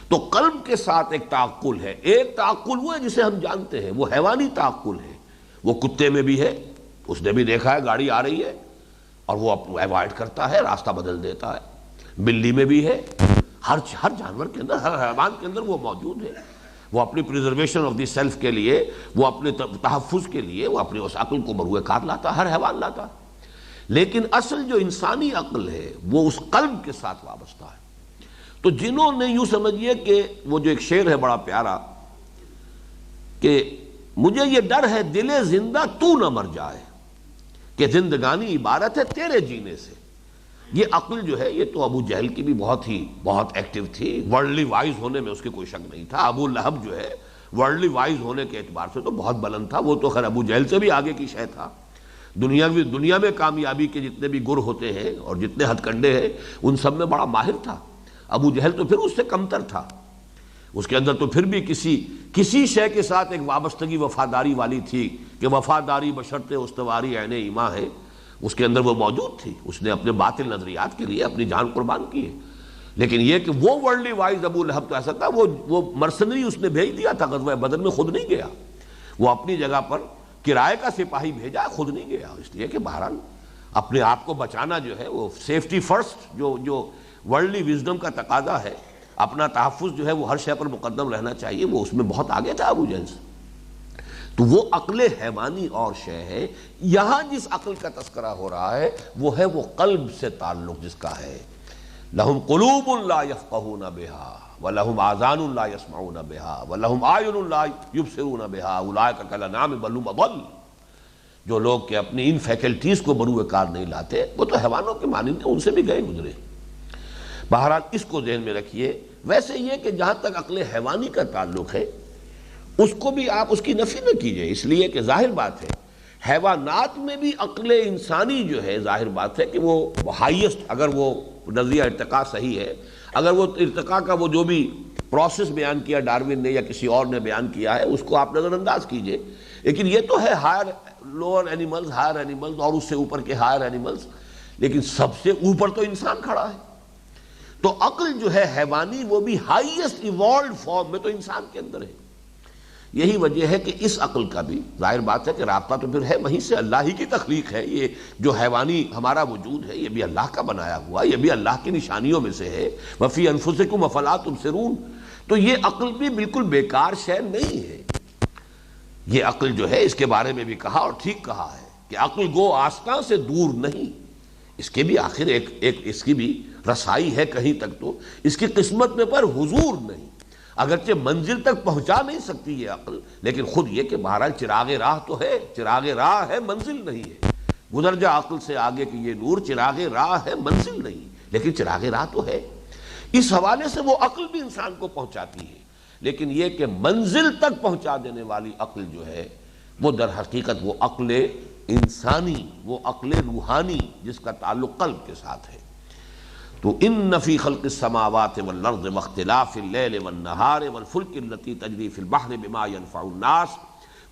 Speaker 1: تو قلب کے ساتھ ایک تعقل ہے، ایک تعقل وہ ہے جسے ہم جانتے ہیں، وہ حیوانی تعقل ہے، وہ کتے میں بھی ہے، اس نے بھی دیکھا ہے گاڑی آ رہی ہے اور وہ ایوائڈ کرتا ہے، راستہ بدل دیتا ہے، بلی میں بھی ہے، ہر جانور کے اندر، ہر حیوان کے اندر وہ موجود ہے، وہ اپنی پریزرویشن آف دی سیلف کے لیے، وہ اپنے تحفظ کے لیے وہ اپنے اس عقل کو بروئے کار لاتا ہے، ہر حیوان لاتا ہے۔ لیکن اصل جو انسانی عقل ہے وہ اس قلب کے ساتھ وابستہ ہے۔ تو جنہوں نے یوں سمجھیے کہ وہ جو ایک شعر ہے بڑا پیارا کہ مجھے یہ ڈر ہے دل زندہ تو نہ مر جائے کہ زندگانی عبارت ہے تیرے جینے سے، یہ عقل جو ہے یہ تو ابو جہل کی بھی بہت ایکٹیو تھی، ورلڈلی وائز ہونے میں اس کی کوئی شک نہیں تھا۔ ابو لہب جو ہے ورلڈلی وائز ہونے کے اعتبار سے تو بہت بلند تھا، وہ تو خیر ابو جہل سے بھی آگے کی شے تھا۔ دنیا میں کامیابی کے جتنے بھی گر ہوتے ہیں اور جتنے ہتھ کنڈے ہیں ان سب میں بڑا ماہر تھا۔ ابو جہل تو پھر اس سے کمتر تھا، اس کے اندر تو پھر بھی کسی شے کے ساتھ ایک وابستگی وفاداری والی تھی کہ وفاداری بشرط استواری عین ایمان ہے، اس کے اندر وہ موجود تھی۔ اس نے اپنے باطل نظریات کے لیے اپنی جان قربان کی ہے، لیکن یہ کہ وہ ورلڈلی وائز ابو لہب تو ایسا تھا، وہ مرسنری اس نے بھیج دیا تھا غزوہ بدر میں، خود نہیں گیا، وہ اپنی جگہ پر کرائے کا سپاہی بھیجا، خود نہیں گیا، اس لیے کہ بہرحال اپنے آپ کو بچانا جو ہے وہ سیفٹی فرسٹ جو ورلڈلی وزڈم کا تقاضا ہے، اپنا تحفظ جو ہے وہ ہر شے پر مقدم رہنا چاہیے، وہ اس میں بہت آگے تھا ابو جہل سے۔ تو وہ عقل حیوانی اور شے ہے۔ یہاں جس عقل کا تذکرہ ہو رہا ہے وہ ہے وہ قلب سے تعلق جس کا ہے، لہم قلوب لا یفقہون بہا ولہم آذان لا یسمعون بہا ولہم اعین لا یبصرون بہا اولئک کالانعام بل ھم اضل۔ جو لوگ کہ اپنی ان فیکلٹیز کو بروئے کار نہیں لاتے وہ تو حیوانوں کے مانند ہیں، ان سے بھی گئے گزرے۔ بہرحال اس کو ذہن میں رکھیے۔ ویسے یہ کہ جہاں تک عقل حیوانی کا تعلق ہے اس کو بھی آپ اس کی نفی نہ کیجئے، اس لیے کہ ظاہر بات ہے حیوانات میں بھی عقل انسانی جو ہے ظاہر بات ہے کہ وہ ہائیسٹ، اگر وہ نظریہ ارتقاء صحیح ہے، اگر وہ ارتقاء کا وہ جو بھی پروسیس بیان کیا ڈارون نے یا کسی اور نے بیان کیا ہے اس کو آپ نظر انداز کیجئے، لیکن یہ تو ہے higher lower animals, higher animals اور اس سے اوپر کے ہائر اینیملز، لیکن سب سے اوپر تو انسان کھڑا ہے۔ تو عقل جو ہے حیوانی وہ بھی ہائیسٹ ایوالوڈ فارم میں تو انسان کے اندر ہے۔ یہی وجہ ہے کہ اس عقل کا بھی ظاہر بات ہے کہ رابطہ تو پھر ہے وہیں سے، اللہ ہی کی تخلیق ہے، یہ جو حیوانی ہمارا وجود ہے یہ بھی اللہ کا بنایا ہوا، یہ بھی اللہ کی نشانیوں میں سے ہے۔ وفی انفسکم افلا تبصرون۔ تو یہ عقل بھی بالکل بیکار شے نہیں ہے، یہ عقل جو ہے اس کے بارے میں بھی کہا اور ٹھیک کہا ہے کہ عقل گو آستاں سے دور نہیں، اس کے بھی آخر ایک اس کی بھی رسائی ہے کہیں تک، تو اس کی قسمت میں پر حضور نہیں، اگرچہ منزل تک پہنچا نہیں سکتی یہ عقل، لیکن خود یہ کہ بہرحال چراغ راہ تو ہے، چراغ راہ ہے منزل نہیں ہے۔ گزر جا عقل سے آگے کہ یہ نور، چراغ راہ ہے منزل نہیں، لیکن چراغ راہ تو ہے۔ اس حوالے سے وہ عقل بھی انسان کو پہنچاتی ہے، لیکن یہ کہ منزل تک پہنچا دینے والی عقل جو ہے وہ در حقیقت وہ عقل انسانی، وہ عقل روحانی جس کا تعلق قلب کے ساتھ ہے۔ تو ان فی خلق السماوات والارض واختلاف اللیل والنہار والفلک التي تجری فی البحر بما ينفع الناس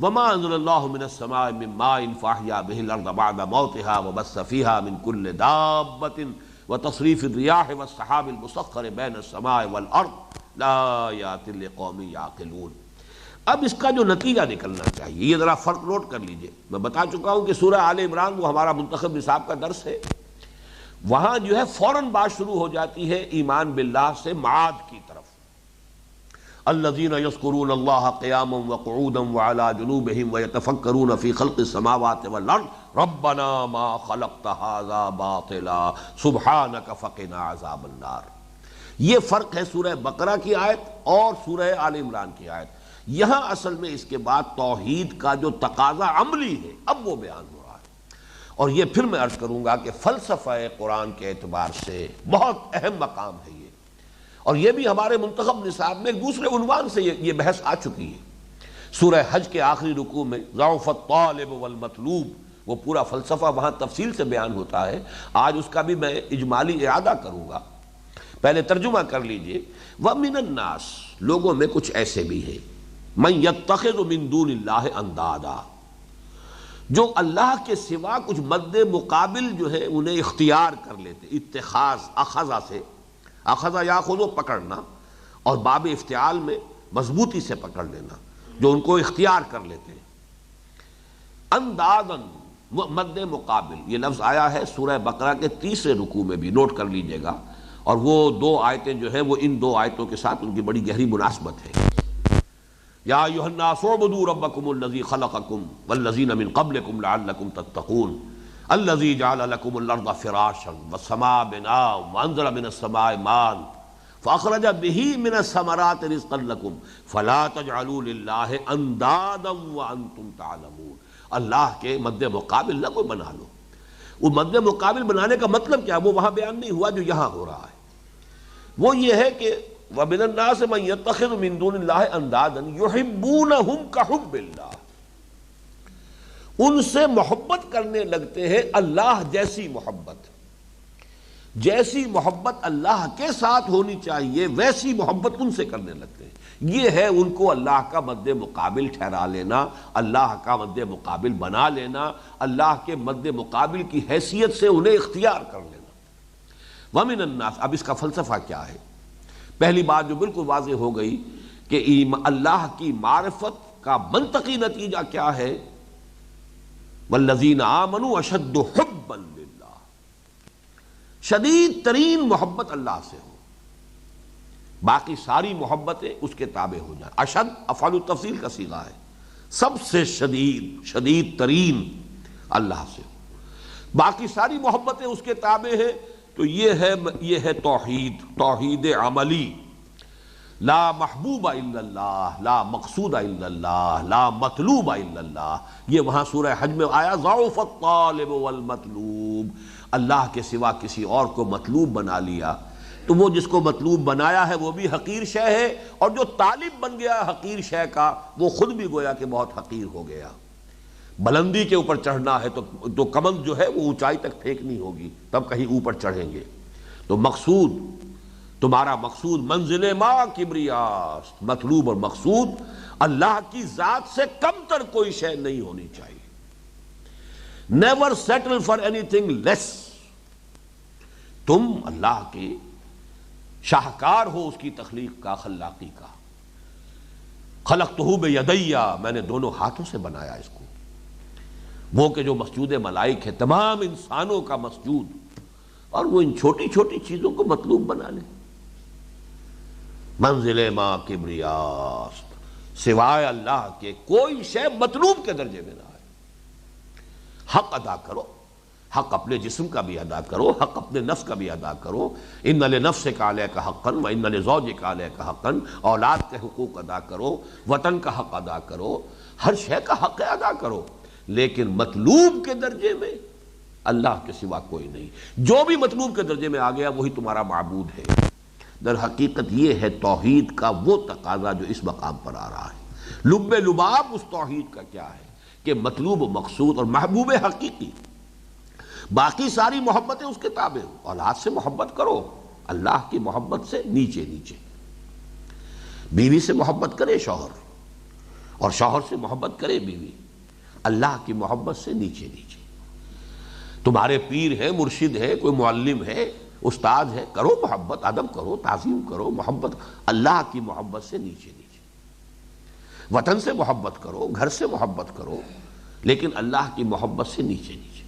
Speaker 1: وما انزل اللہ من السماء من ماء فاحیا به الارض بعد موتها وبث فيها من كل دابة وتصریف الریاح والسحاب المسخر بین السماء والارض لآیات لقوم یعقلون۔ اب اس کا جو نتیجہ نکلنا چاہیے، یہ ذرا فرق نوٹ کر لیجئے۔ میں بتا چکا ہوں کہ سورہ آل عمران وہ ہمارا منتخب نصاب کا درس ہے، وہاں جو ہے فوراً بات شروع ہو جاتی ہے ایمان باللہ سے معاد کی طرف۔ الذین یذکرون اللہ قیاما وقعودا وعلی جنوبہم ویتفکرون فی خلق السماوات والارض ربنا ما خلقت ھذا باطلا سبحانک فقنا عذاب النار۔ یہ فرق ہے سورہ بقرہ کی آیت اور سورہ آل عمران کی آیت۔ یہاں اصل میں اس کے بعد توحید کا جو تقاضا عملی ہے اب وہ بیان ہو رہا ہے، اور یہ پھر میں عرض کروں گا کہ فلسفہ قرآن کے اعتبار سے بہت اہم مقام ہے یہ، اور یہ بھی ہمارے منتخب نصاب میں ایک دوسرے عنوان سے یہ بحث آ چکی ہے۔ سورہ حج کے آخری رکوع میں ضعف الطالب والمطلوب، وہ پورا فلسفہ وہاں تفصیل سے بیان ہوتا ہے۔ آج اس کا بھی میں اجمالی اعادہ کروں گا، پہلے ترجمہ کر لیجئے۔ وَمِنَ النَّاسِ، لوگوں میں کچھ ایسے بھی ہیں، مَن يَتَّخِذُ مِن دُونِ اللَّهِ أَندَادًا، جو اللہ کے سوا کچھ مد مقابل جو ہے انہیں اختیار کر لیتے۔ اتخاذ اخذہ سے، اخذہ یاخذ پکڑنا، اور باب افتعال میں مضبوطی سے پکڑ لینا، جو ان کو اختیار کر لیتے ہیں۔ اندادن، مد مقابل، یہ لفظ آیا ہے سورہ بقرہ کے 30 رکوع میں بھی، نوٹ کر لیجئے گا، اور وہ دو آیتیں جو ہیں وہ ان دو آیتوں کے ساتھ ان کی بڑی گہری مناسبت ہے۔ یا ایھا الناس اعبدوا ربکم الذی خلقکم والذین من قبلکم لعلکم تتقون الذی جعل لکم الارض فراشا والسماء بناء وانزل من السماء ماء فاخرج به من الثمرات رزقا لکم فلا تجعلوا للہ اندادا وانتم تعلمون۔ اللہ کے مد مقابل نہ کوئی بنا لو۔ وہ مد مقابل بنانے کا مطلب کیا وہ وہاں بیان نہیں ہوا جو یہاں ہو رہا ہے۔ وہ یہ ہے کہ وَمِنَ النَّاسِ مَن يَتَّخِذُ مِن دُونِ اللَّهِ أَندَادًا يُحِبُّونَهُمْ كَحُبِّ اللَّهِ، ان سے محبت کرنے لگتے ہیں اللہ جیسی محبت، جیسی محبت اللہ کے ساتھ ہونی چاہیے ویسی محبت ان سے کرنے لگتے ہیں۔ یہ ہے ان کو اللہ کا مد مقابل ٹھہرا لینا، اللہ کا مد مقابل بنا لینا، اللہ کے مد مقابل کی حیثیت سے انہیں اختیار کر لینا۔ وَمِنَ النَّاسِ، اب اس کا فلسفہ کیا ہے؟ پہلی بات جو بالکل واضح ہو گئی کہ اللہ کی معرفت کا منطقی نتیجہ کیا ہے؟ وَالَّذِينَ آمَنُوا أَشَدُّ حُبًّا لِلَّهِ، شدید ترین محبت اللہ سے ہو، باقی ساری محبتیں اس کے تابع ہو جائیں۔ اشد افعال التفضیل کا صیغہ ہے، سب سے شدید ترین اللہ سے ہو، باقی ساری محبتیں اس کے تابع ہیں۔ تو یہ ہے توحید عملی، لا محبوب الا اللہ، لا مقصود الا اللہ، لا مطلوب الا اللہ۔ یہ وہاں سورہ حج میں آیا، ضعف الطالب والمطلوب، اللہ کے سوا کسی اور کو مطلوب بنا لیا تو وہ جس کو مطلوب بنایا ہے وہ بھی حقیر شے ہے، اور جو طالب بن گیا حقیر شے کا وہ خود بھی گویا کہ بہت حقیر ہو گیا۔ بلندی کے اوپر چڑھنا ہے تو کمند جو ہے وہ اونچائی تک پھینکنی ہوگی، تب کہیں اوپر چڑھیں گے۔ تو مقصود، تمہارا مقصود منزل ما کبریاست، مطلوب اور مقصود اللہ کی ذات سے کم تر کوئی شے نہیں ہونی چاہیے۔ Never settle for anything less, تم اللہ کے شاہکار ہو اس کی تخلیق کا، خلاقی کا۔ خلقتہ بیدی، میں نے دونوں ہاتھوں سے بنایا اس کو۔ وہ کہ جو مسجود ملائک ہے، تمام انسانوں کا مسجود، اور وہ ان چھوٹی چھوٹی چیزوں کو مطلوب بنا لے۔ منزل ما کبریاست، سوائے اللہ کے کوئی شے مطلوب کے درجے میں نہ آئے۔ حق ادا کرو، حق اپنے جسم کا بھی ادا کرو، حق اپنے نفس کا بھی ادا کرو۔ ان لنفسک علیک حقا وان لزوجک علیک حقا، اولاد کے حقوق ادا کرو، وطن کا حق ادا کرو، ہر شے کا حق ادا کرو، لیکن مطلوب کے درجے میں اللہ کے سوا کوئی نہیں۔ جو بھی مطلوب کے درجے میں آ گیا وہی تمہارا معبود ہے۔ در حقیقت یہ ہے توحید کا وہ تقاضا جو اس مقام پر آ رہا ہے۔ لب لباب اس توحید کا کیا ہے کہ مطلوب و مقصود اور محبوب حقیقی، باقی ساری محبتیں اس کے تابع ہوں۔ اولاد سے محبت کرو، اللہ کی محبت سے نیچے نیچے۔ بیوی سے محبت کرے شوہر، اور شوہر سے محبت کرے بیوی، اللہ کی محبت سے نیچے نیچے۔ تمہارے پیر ہے، مرشد ہے، کوئی معلم ہے، استاد ہے، کرو محبت، ادب کرو، تعظیم کرو، محبت اللہ کی محبت سے نیچے نیچے۔ وطن سے محبت کرو، گھر سے محبت کرو، لیکن اللہ کی محبت سے نیچے نیچے۔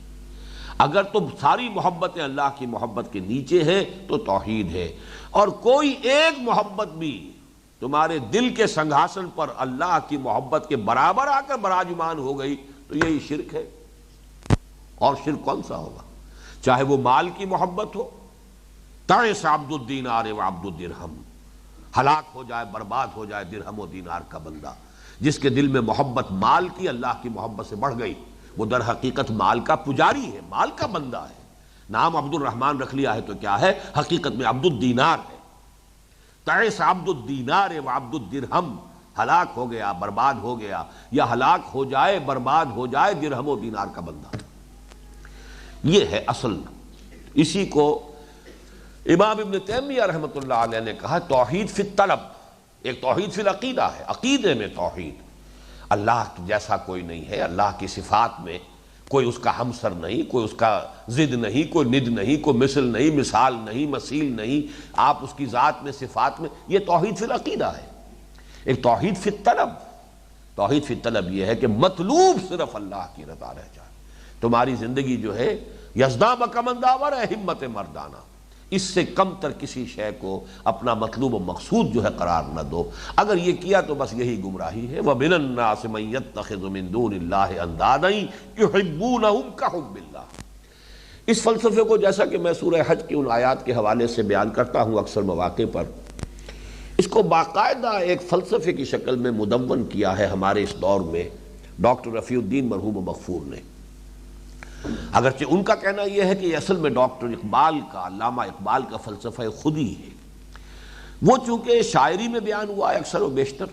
Speaker 1: اگر تم ساری محبتیں اللہ کی محبت کے نیچے ہیں تو توحید ہے، اور کوئی ایک محبت بھی تمہارے دل کے سنگھاسن پر اللہ کی محبت کے برابر آ کر براجمان ہو گئی تو یہی شرک ہے۔ اور شرک کون سا ہوگا؟ چاہے وہ مال کی محبت ہو، تعس عبد الدینار و عبد الدرہم، ہلاک ہو جائے، برباد ہو جائے درہم و دینار کا بندہ، جس کے دل میں محبت مال کی اللہ کی محبت سے بڑھ گئی، وہ در حقیقت مال کا پجاری ہے، مال کا بندہ ہے۔ نام عبد الرحمن رکھ لیا ہے تو کیا ہے؟ حقیقت میں عبد الدینار ہے۔ تعس عبد الدینار و عبد الدرہم، ہلاک ہو گیا، برباد ہو گیا، یا ہلاک ہو جائے، برباد ہو جائے درہم و دینار کا بندہ۔ یہ ہے اصل۔ اسی کو امام ابن تیمیہ رحمۃ اللہ علیہ نے کہا توحید فی الطلب، ایک توحید فی العقیدہ ہے، عقیدے میں توحید۔ اللہ جیسا کوئی نہیں ہے، اللہ کی صفات میں کوئی اس کا ہمسر نہیں، کوئی اس کا ضد نہیں، کوئی ند نہیں، کوئی مثل نہیں، مثال نہیں، مثیل نہیں، آپ اس کی ذات میں، صفات میں، یہ توحید فی العقیدہ ہے۔ ایک توحید فی الطلب، توحید فی الطلب یہ ہے کہ مطلوب صرف اللہ کی رضا رہ جائے۔ تمہاری زندگی جو ہے یزداں بکمن داور ہے، ہمت مردانہ، اس سے کم تر کسی شے کو اپنا مطلوب و مقصود جو ہے قرار نہ دو۔ اگر یہ کیا تو بس یہی گمراہی ہے۔ وَمِنَ النَّاسِ مَن يَتَّخِذُ مِن دُونِ اللَّهِ أَندَادًا يُحِبُّونَهُمْ كَحُبِّ اللَّهِ۔ اس فلسفے کو جیسا کہ میں سورہ حج کی ان آیات کے حوالے سے بیان کرتا ہوں اکثر مواقع پر، اس کو باقاعدہ ایک فلسفے کی شکل میں مدون کیا ہے ہمارے اس دور میں ڈاکٹر رفیع الدین مرحوم مغفور نے۔ اگرچہ ان کا کہنا یہ ہے کہ یہ اصل میں ڈاکٹر اقبال کا، علامہ اقبال کا فلسفہ خودی ہے، وہ چونکہ شاعری میں بیان ہوا ہے اکثر و بیشتر،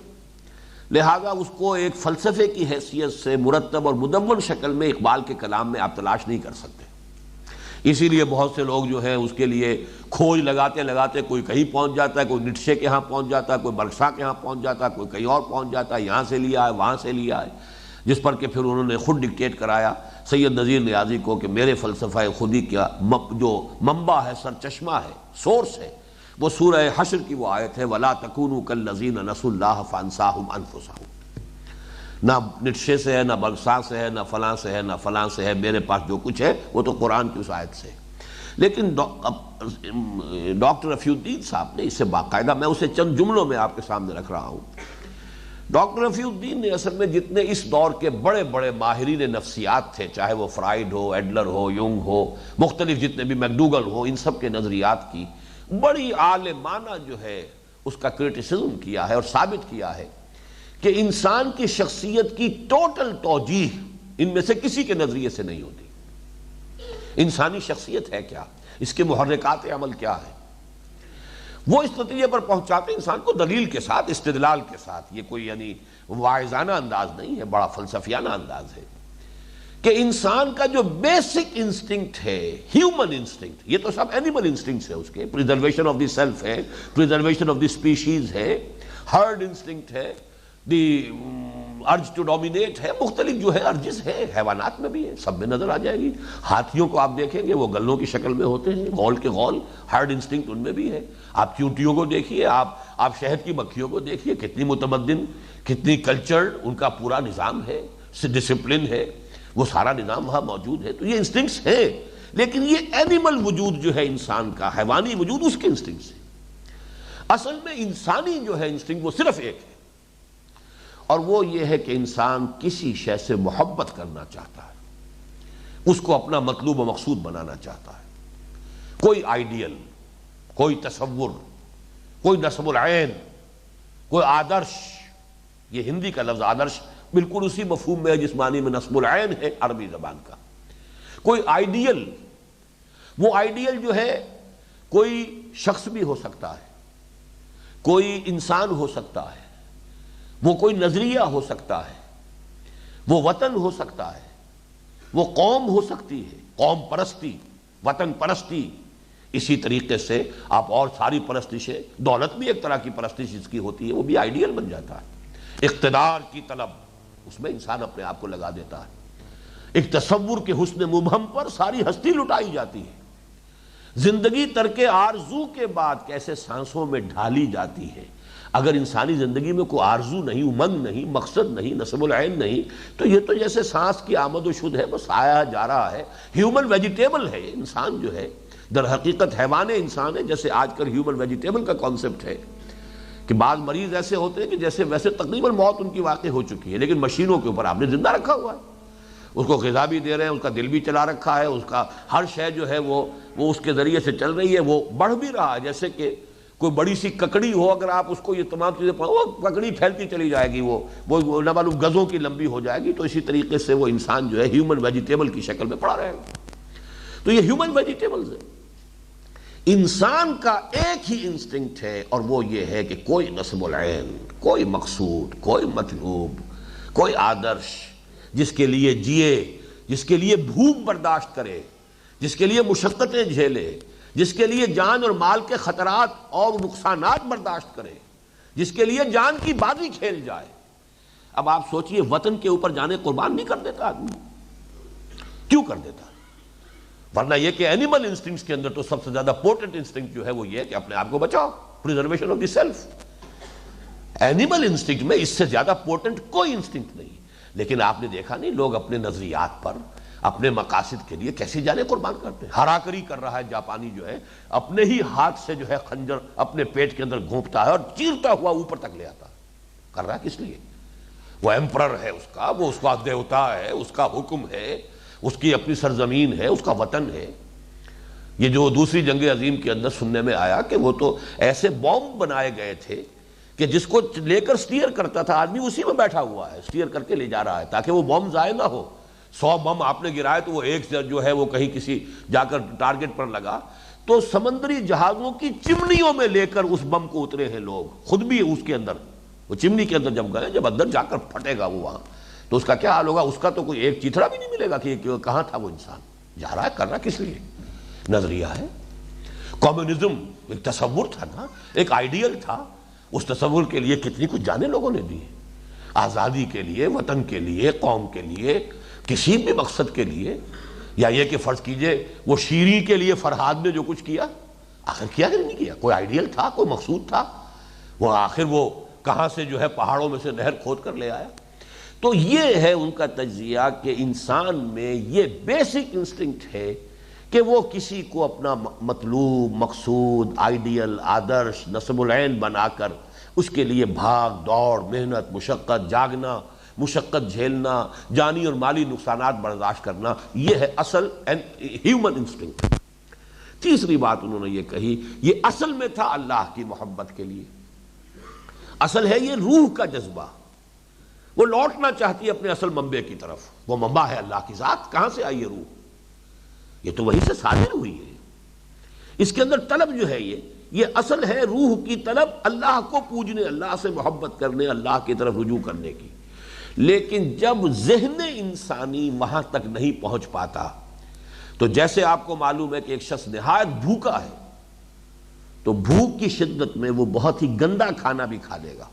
Speaker 1: لہذا اس کو ایک فلسفے کی حیثیت سے مرتب اور مدون شکل میں اقبال کے کلام میں آپ تلاش نہیں کر سکتے۔ اسی لیے بہت سے لوگ جو ہیں اس کے لیے کھوج لگاتے لگاتے کوئی کہیں پہنچ جاتا ہے، کوئی نیٹشے کے ہاں پہنچ جاتا ہے، کوئی برکشا کے ہاں پہنچ جاتا ہے، کوئی کہیں اور پہنچ جاتا ہے، یہاں سے لیا ہے وہاں سے لیا ہے، جس پر کہ پھر انہوں نے خود ڈکٹیٹ کرایا سید نذیر نیازی کو کہ میرے فلسفہ خودی کا جو منبع ہے، سرچشمہ ہے، سورس ہے، وہ سورہ حشر کی وہ آیت ہے وَلَا تَكُونُوا كَالَّذِينَ نَسُوا اللَّهَ فَأَنسَاهُمْ أَنفُسَهُمْ۔ نہ نٹشے سے ہے، نہ بلسا سے ہے، نہ فلاں سے ہے، نہ فلاں سے ہے، میرے پاس جو کچھ ہے وہ تو قرآن کی اس آیت سے ہے۔ لیکن ڈاکٹر رفیع الدین صاحب نے اسے باقاعدہ، میں اسے چند جملوں میں آپ کے سامنے رکھ رہا ہوں، ڈاکٹر رفیع الدین نے اصل میں جتنے اس دور کے بڑے بڑے ماہرین نفسیات تھے، چاہے وہ فرائیڈ ہو، ایڈلر ہو، یونگ ہو، مختلف جتنے بھی میکڈوگل ہو، ان سب کے نظریات کی بڑی عالمانہ جو ہے اس کا کرٹیسزم کیا ہے اور ثابت کیا ہے کہ انسان کی شخصیت کی ٹوٹل توجیہ ان میں سے کسی کے نظریے سے نہیں ہوتی۔ انسانی شخصیت ہے کیا، اس کے محرکات عمل کیا ہے، وہ اس نتیجے پر پہنچاتے انسان کو دلیل کے ساتھ، استدلال کے ساتھ۔ یہ کوئی یعنی واعظانہ انداز نہیں ہے، بڑا فلسفیانہ انداز ہے کہ انسان کا جو بیسک انسٹنکٹ ہے، ہیومن انسٹنکٹ، یہ تو سب اینیمل انسٹنکٹس ہے، اس کے پریزرویشن آف دی سیلف ہے، پریزرویشن آف دی اسپیشیز ہے، ہرڈ انسٹنکٹ ہے، دی ارج ٹو ڈومینیٹ ہے، مختلف جو ہے ارجز ہے، حیوانات میں بھی ہے، سب میں نظر آ جائے گی۔ ہاتھیوں کو آپ دیکھیں گے وہ گلوں کی شکل میں ہوتے ہیں، غول کے غول، ہرڈ انسٹنکٹ ان میں بھی ہے۔ آپ چیونٹیوں کو دیکھیے، آپ شہد کی مکھیوں کو دیکھیے، کتنی متمدن، کتنی کلچرڈ، ان کا پورا نظام ہے، ڈسپلن ہے، وہ سارا نظام وہاں موجود ہے۔ تو یہ انسٹنکٹس ہیں، لیکن یہ اینیمل وجود جو ہے انسان کا، حیوانی وجود، اس کے انسٹنکٹس ہیں۔ اصل میں انسانی جو ہے انسٹنکٹ وہ صرف ایک ہے، اور وہ یہ ہے کہ انسان کسی شے سے محبت کرنا چاہتا ہے، اس کو اپنا مطلوب و مقصود بنانا چاہتا ہے۔ کوئی آئیڈیل، کوئی تصور، کوئی نصب العین، کوئی آدرش، یہ ہندی کا لفظ آدرش بالکل اسی مفہوم میں ہے جس معنی میں نصب العین ہے عربی زبان کا۔ کوئی آئیڈیل، وہ آئیڈیل جو ہے کوئی شخص بھی ہو سکتا ہے، کوئی انسان ہو سکتا ہے، وہ کوئی نظریہ ہو سکتا ہے، وہ وطن ہو سکتا ہے، وہ قوم ہو سکتی ہے، قوم پرستی، وطن پرستی۔ اسی طریقے سے آپ اور ساری پرستشیں، دولت بھی ایک طرح کی پرستش جس کی ہوتی ہے، وہ بھی آئیڈیل بن جاتا ہے۔ اقتدار کی طلب، اس میں انسان اپنے آپ کو لگا دیتا ہے۔ ایک تصور کے حسن مبہم پر ساری ہستی لٹائی جاتی ہے۔ زندگی ترک آرزو کے بعد کیسے سانسوں میں ڈھالی جاتی ہے۔ اگر انسانی زندگی میں کوئی آرزو نہیں، امنگ نہیں، مقصد نہیں، نصب العین نہیں، تو یہ تو جیسے سانس کی آمد و شد ہے، بس آیا جا رہا ہے۔ ہیومن ویجیٹیبل ہے انسان جو ہے، در حقیقت حیوان انسان ہے، جیسے آج کل ہیومن ویجیٹیبل کا کانسیپٹ ہے کہ بعض مریض ایسے ہوتے ہیں کہ جیسے ویسے تقریباً موت ان کی واقع ہو چکی ہے، لیکن مشینوں کے اوپر آپ نے زندہ رکھا ہوا ہے، اس کو غذا بھی دے رہے ہیں، اس کا دل بھی چلا رکھا ہے، اس کا ہر شے جو ہے وہ اس کے ذریعے سے چل رہی ہے، وہ بڑھ بھی رہا ہے۔ جیسے کہ کوئی بڑی سی ککڑی ہو، اگر آپ اس کو یہ تمام چیزیں وہ ککڑی پھیلتی چلی جائے گی، وہ نہ معلوم گزوں کی لمبی ہو جائے گی۔ تو اسی طریقے سے وہ انسان جو ہے ہیومن ویجیٹیبل کی شکل میں پڑا رہے گا۔ تو یہ ہیومن ویجیٹیبلز ہے۔ انسان کا ایک ہی انسٹنکٹ ہے، اور وہ یہ ہے کہ کوئی نصب العین، کوئی مقصود، کوئی مطلوب، کوئی آدرش جس کے لیے جیے، جس کے لیے بھوک برداشت کرے، جس کے لیے مشقتیں جھیلے، جس کے لیے جان اور مال کے خطرات اور نقصانات برداشت کرے، جس کے لیے جان کی بازی کھیل جائے۔ اب آپ سوچئے وطن کے اوپر جانے قربان نہیں کر دیتا آدمی؟ کیوں کر دیتا؟ ورنہ یہ کہ اینیمل انسٹنکٹس کے اندر تو سب سے زیادہ پورٹنٹ انسٹنکٹ جو ہے وہ یہ ہے کہ اپنے آپ کو بچاؤ، preservation of the self. Animal instinct میں اس سے زیادہ پورٹنٹ کوئی انسٹنکٹ نہیں۔ لیکن آپ نے دیکھا نہیں لوگ اپنے نظریات پر، اپنے مقاصد کے لیے کیسی جانیں قربان کرتے ہیں۔ ہراکری کر رہا ہے جاپانی جو ہے، اپنے ہی ہاتھ سے جو ہے خنجر اپنے پیٹ کے اندر گھونپتا ہے اور چیرتا ہوا اوپر تک لے آتا ہے۔ کر رہا ہے کس لیے؟ وہ ایمپرر ہے اس کا، وہ اس کا دیوتا ہے، اس کا حکم ہے، اس کی اپنی سرزمین ہے، اس کا وطن ہے۔ یہ جو دوسری جنگ عظیم کے اندر سننے میں آیا کہ وہ تو ایسے بوم بنائے گئے تھے کہ جس کو لے کر سٹیئر کرتا تھا آدمی اسی میں بیٹھا ہوا ہے، سٹیئر کر کے لے جا رہا ہے تاکہ وہ بم ضائع نہ ہو۔ 100 بم آپ نے گرائے تو وہ ایک جو ہے وہ کہیں کسی جا کر ٹارگٹ پر لگا، تو تو سمندری جہازوں کی چمنیوں میں لے کر اس بم کو اترے ہیں لوگ، خود بھی اس کے اندر، وہ چمنی کے اندر جب گئے، جب اندر جا کر پھٹے گا وہ وہاں تو اس کا کیا حال ہوگا؟ اس کا تو کوئی ایک چیتھڑا بھی نہیں ملے گا کہ کہاں تھا وہ انسان، جا رہا ہے کر رہا کس لیے؟ نظریہ ہے۔ کمیونزم ایک تصور تھا نا، ایک آئیڈیل تھا، اس تصور کے لیے کتنی کچھ جانیں لوگوں نے دی، آزادی کے لیے، وطن کے لیے، قوم کے لیے، کسی بھی مقصد کے لیے۔ یا یہ کہ فرض کیجئے وہ شیریں کے لیے فرہاد نے جو کچھ کیا، آخر کیا کہ نہیں کیا؟ کوئی آئیڈیل تھا، کوئی مقصود تھا، وہ آخر وہ کہاں سے جو ہے پہاڑوں میں سے نہر کھود کر لے آیا۔ تو یہ ہے ان کا تجزیہ کہ انسان میں یہ بیسک انسٹنکٹ ہے کہ وہ کسی کو اپنا مطلوب، مقصود، آئیڈیل، آدرش، نصب العین بنا کر اس کے لیے بھاگ دوڑ، محنت، مشقت، جاگنا، مشقت جھیلنا، جانی اور مالی نقصانات برداشت کرنا، یہ ہے اصل ہیومن انسٹنکٹ۔ تیسری بات انہوں نے یہ کہی، یہ اصل میں تھا اللہ کی محبت کے لیے، اصل ہے یہ روح کا جذبہ، وہ لوٹنا چاہتی ہے اپنے اصل منبع کی طرف، وہ منبع ہے اللہ کی ذات۔ کہاں سے آئی یہ روح؟ یہ تو وہی سے صادر ہوئی ہے، اس کے اندر طلب جو ہے یہ اصل ہے روح کی طلب، اللہ کو پوجنے، اللہ سے محبت کرنے، اللہ کی طرف رجوع کرنے کی۔ لیکن جب ذہن انسانی وہاں تک نہیں پہنچ پاتا تو جیسے آپ کو معلوم ہے کہ ایک شخص نہایت بھوکا ہے تو بھوک کی شدت میں وہ بہت ہی گندا کھانا بھی کھا لے گا،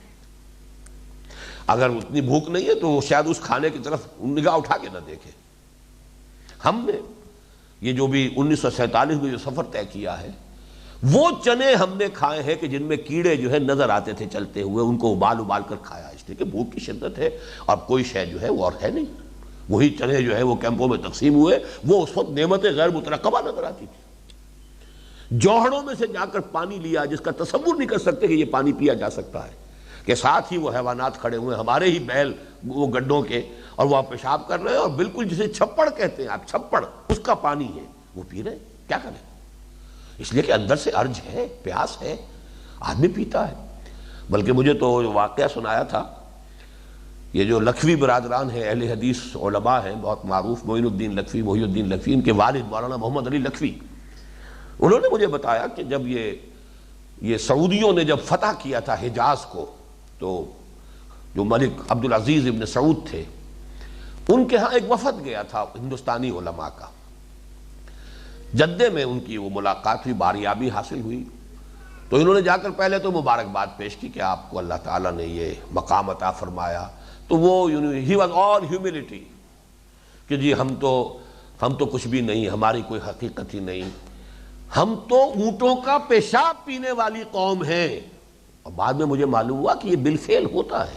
Speaker 1: اگر اتنی بھوک نہیں ہے تو وہ شاید اس کھانے کی طرف نگاہ اٹھا کے نہ دیکھے۔ ہم نے یہ جو بھی 1947 میں جو سفر طے کیا ہے، وہ چنے ہم نے کھائے ہیں کہ جن میں کیڑے جو ہے نظر آتے تھے چلتے ہوئے، ان کو ابال کر کھایا، اس لیے کہ بھوک کی شدت ہے، اب کوئی شے جو ہے وہ اور ہے نہیں۔ وہی چنے جو ہے وہ کیمپوں میں تقسیم ہوئے، وہ اس وقت نعمت غیر مترقبہ نظر آتی تھی۔ جوہڑوں میں سے جا کر پانی لیا جس کا تصور نہیں کر سکتے کہ یہ پانی پیا جا سکتا ہے، کہ ساتھ ہی وہ حیوانات کھڑے ہوئے، ہمارے ہی بیل وہ گڈوں کے، اور وہ آپ پیشاب کر رہے ہیں، اور بالکل جسے چھپڑ کہتے ہیں آپ، چھپڑ اس کا پانی ہے وہ پی رہے ہیں۔ کیا کریں؟ اس لیے کہ اندر سے ارج ہے، پیاس ہے، آدمی پیتا ہے۔ بلکہ مجھے تو واقعہ سنایا تھا، یہ جو لکھوی برادران ہیں، اہل حدیث علماء ہیں بہت معروف، معین الدین لکھوی، محی الدین لکھوی، ان کے والد مولانا محمد علی لکھوی، انہوں نے مجھے بتایا کہ جب یہ سعودیوں نے جب فتح کیا تھا حجاز کو، تو جو ملک عبدالعزیز ابن سعود تھے، ان کے ہاں ایک وفد گیا تھا ہندوستانی علماء کا، جدے میں ان کی وہ ملاقات ہوئی، باریابی حاصل ہوئی، تو انہوں نے جا کر پہلے تو مبارکباد پیش کی کہ آپ کو اللہ تعالیٰ نے یہ مقام عطا فرمایا، تو وہ ہی واز آل ہیوملٹی کہ جی ہم تو کچھ بھی نہیں، ہماری کوئی حقیقت ہی نہیں، ہم تو اونٹوں کا پیشاب پینے والی قوم ہیں۔ اور بعد میں مجھے معلوم ہوا کہ یہ بالفعل ہوتا ہے،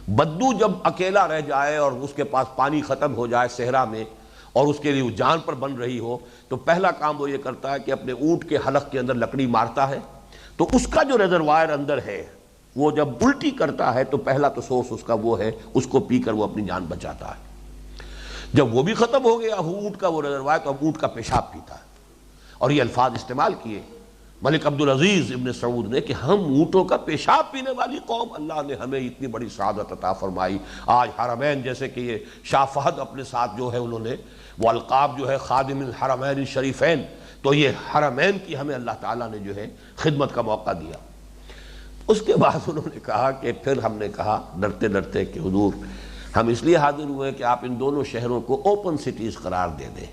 Speaker 1: بدو جب اکیلا رہ جائے اور اس کے پاس پانی ختم ہو جائے صحرا میں، اور اس کے لیے جان پر بن رہی ہو، تو پہلا کام وہ یہ کرتا ہے کہ اپنے اونٹ کے حلق کے اندر لکڑی مارتا ہے، تو اس کا جو ریزروائر اندر ہے وہ جب الٹی کرتا ہے تو پہلا تو سورس اس کا وہ ہے، اس کو پی کر وہ اپنی جان بچاتا ہے۔ جب وہ بھی ختم ہو گیا اونٹ کا وہ ریزروائر، تو اب اونٹ کا پیشاب پیتا ہے۔ اور یہ الفاظ استعمال کیے ملک عبدالعزیز ابن سعود نے کہ ہم اونٹوں کا پیشاب پینے والی قوم، اللہ نے ہمیں اتنی بڑی سعادت عطا فرمائی۔ آج حرمین جیسے کہ یہ شاہ فہد اپنے ساتھ جو ہے انہوں نے وہ القاب جو ہے خادم الحرمین الشریفین، تو یہ حرمین کی ہمیں اللہ تعالیٰ نے جو ہے خدمت کا موقع دیا۔ اس کے بعد انہوں نے کہا کہ پھر ہم نے کہا ڈرتے ڈرتے کہ حضور ہم اس لیے حاضر ہوئے کہ آپ ان دونوں شہروں کو اوپن سٹیز قرار دے دیں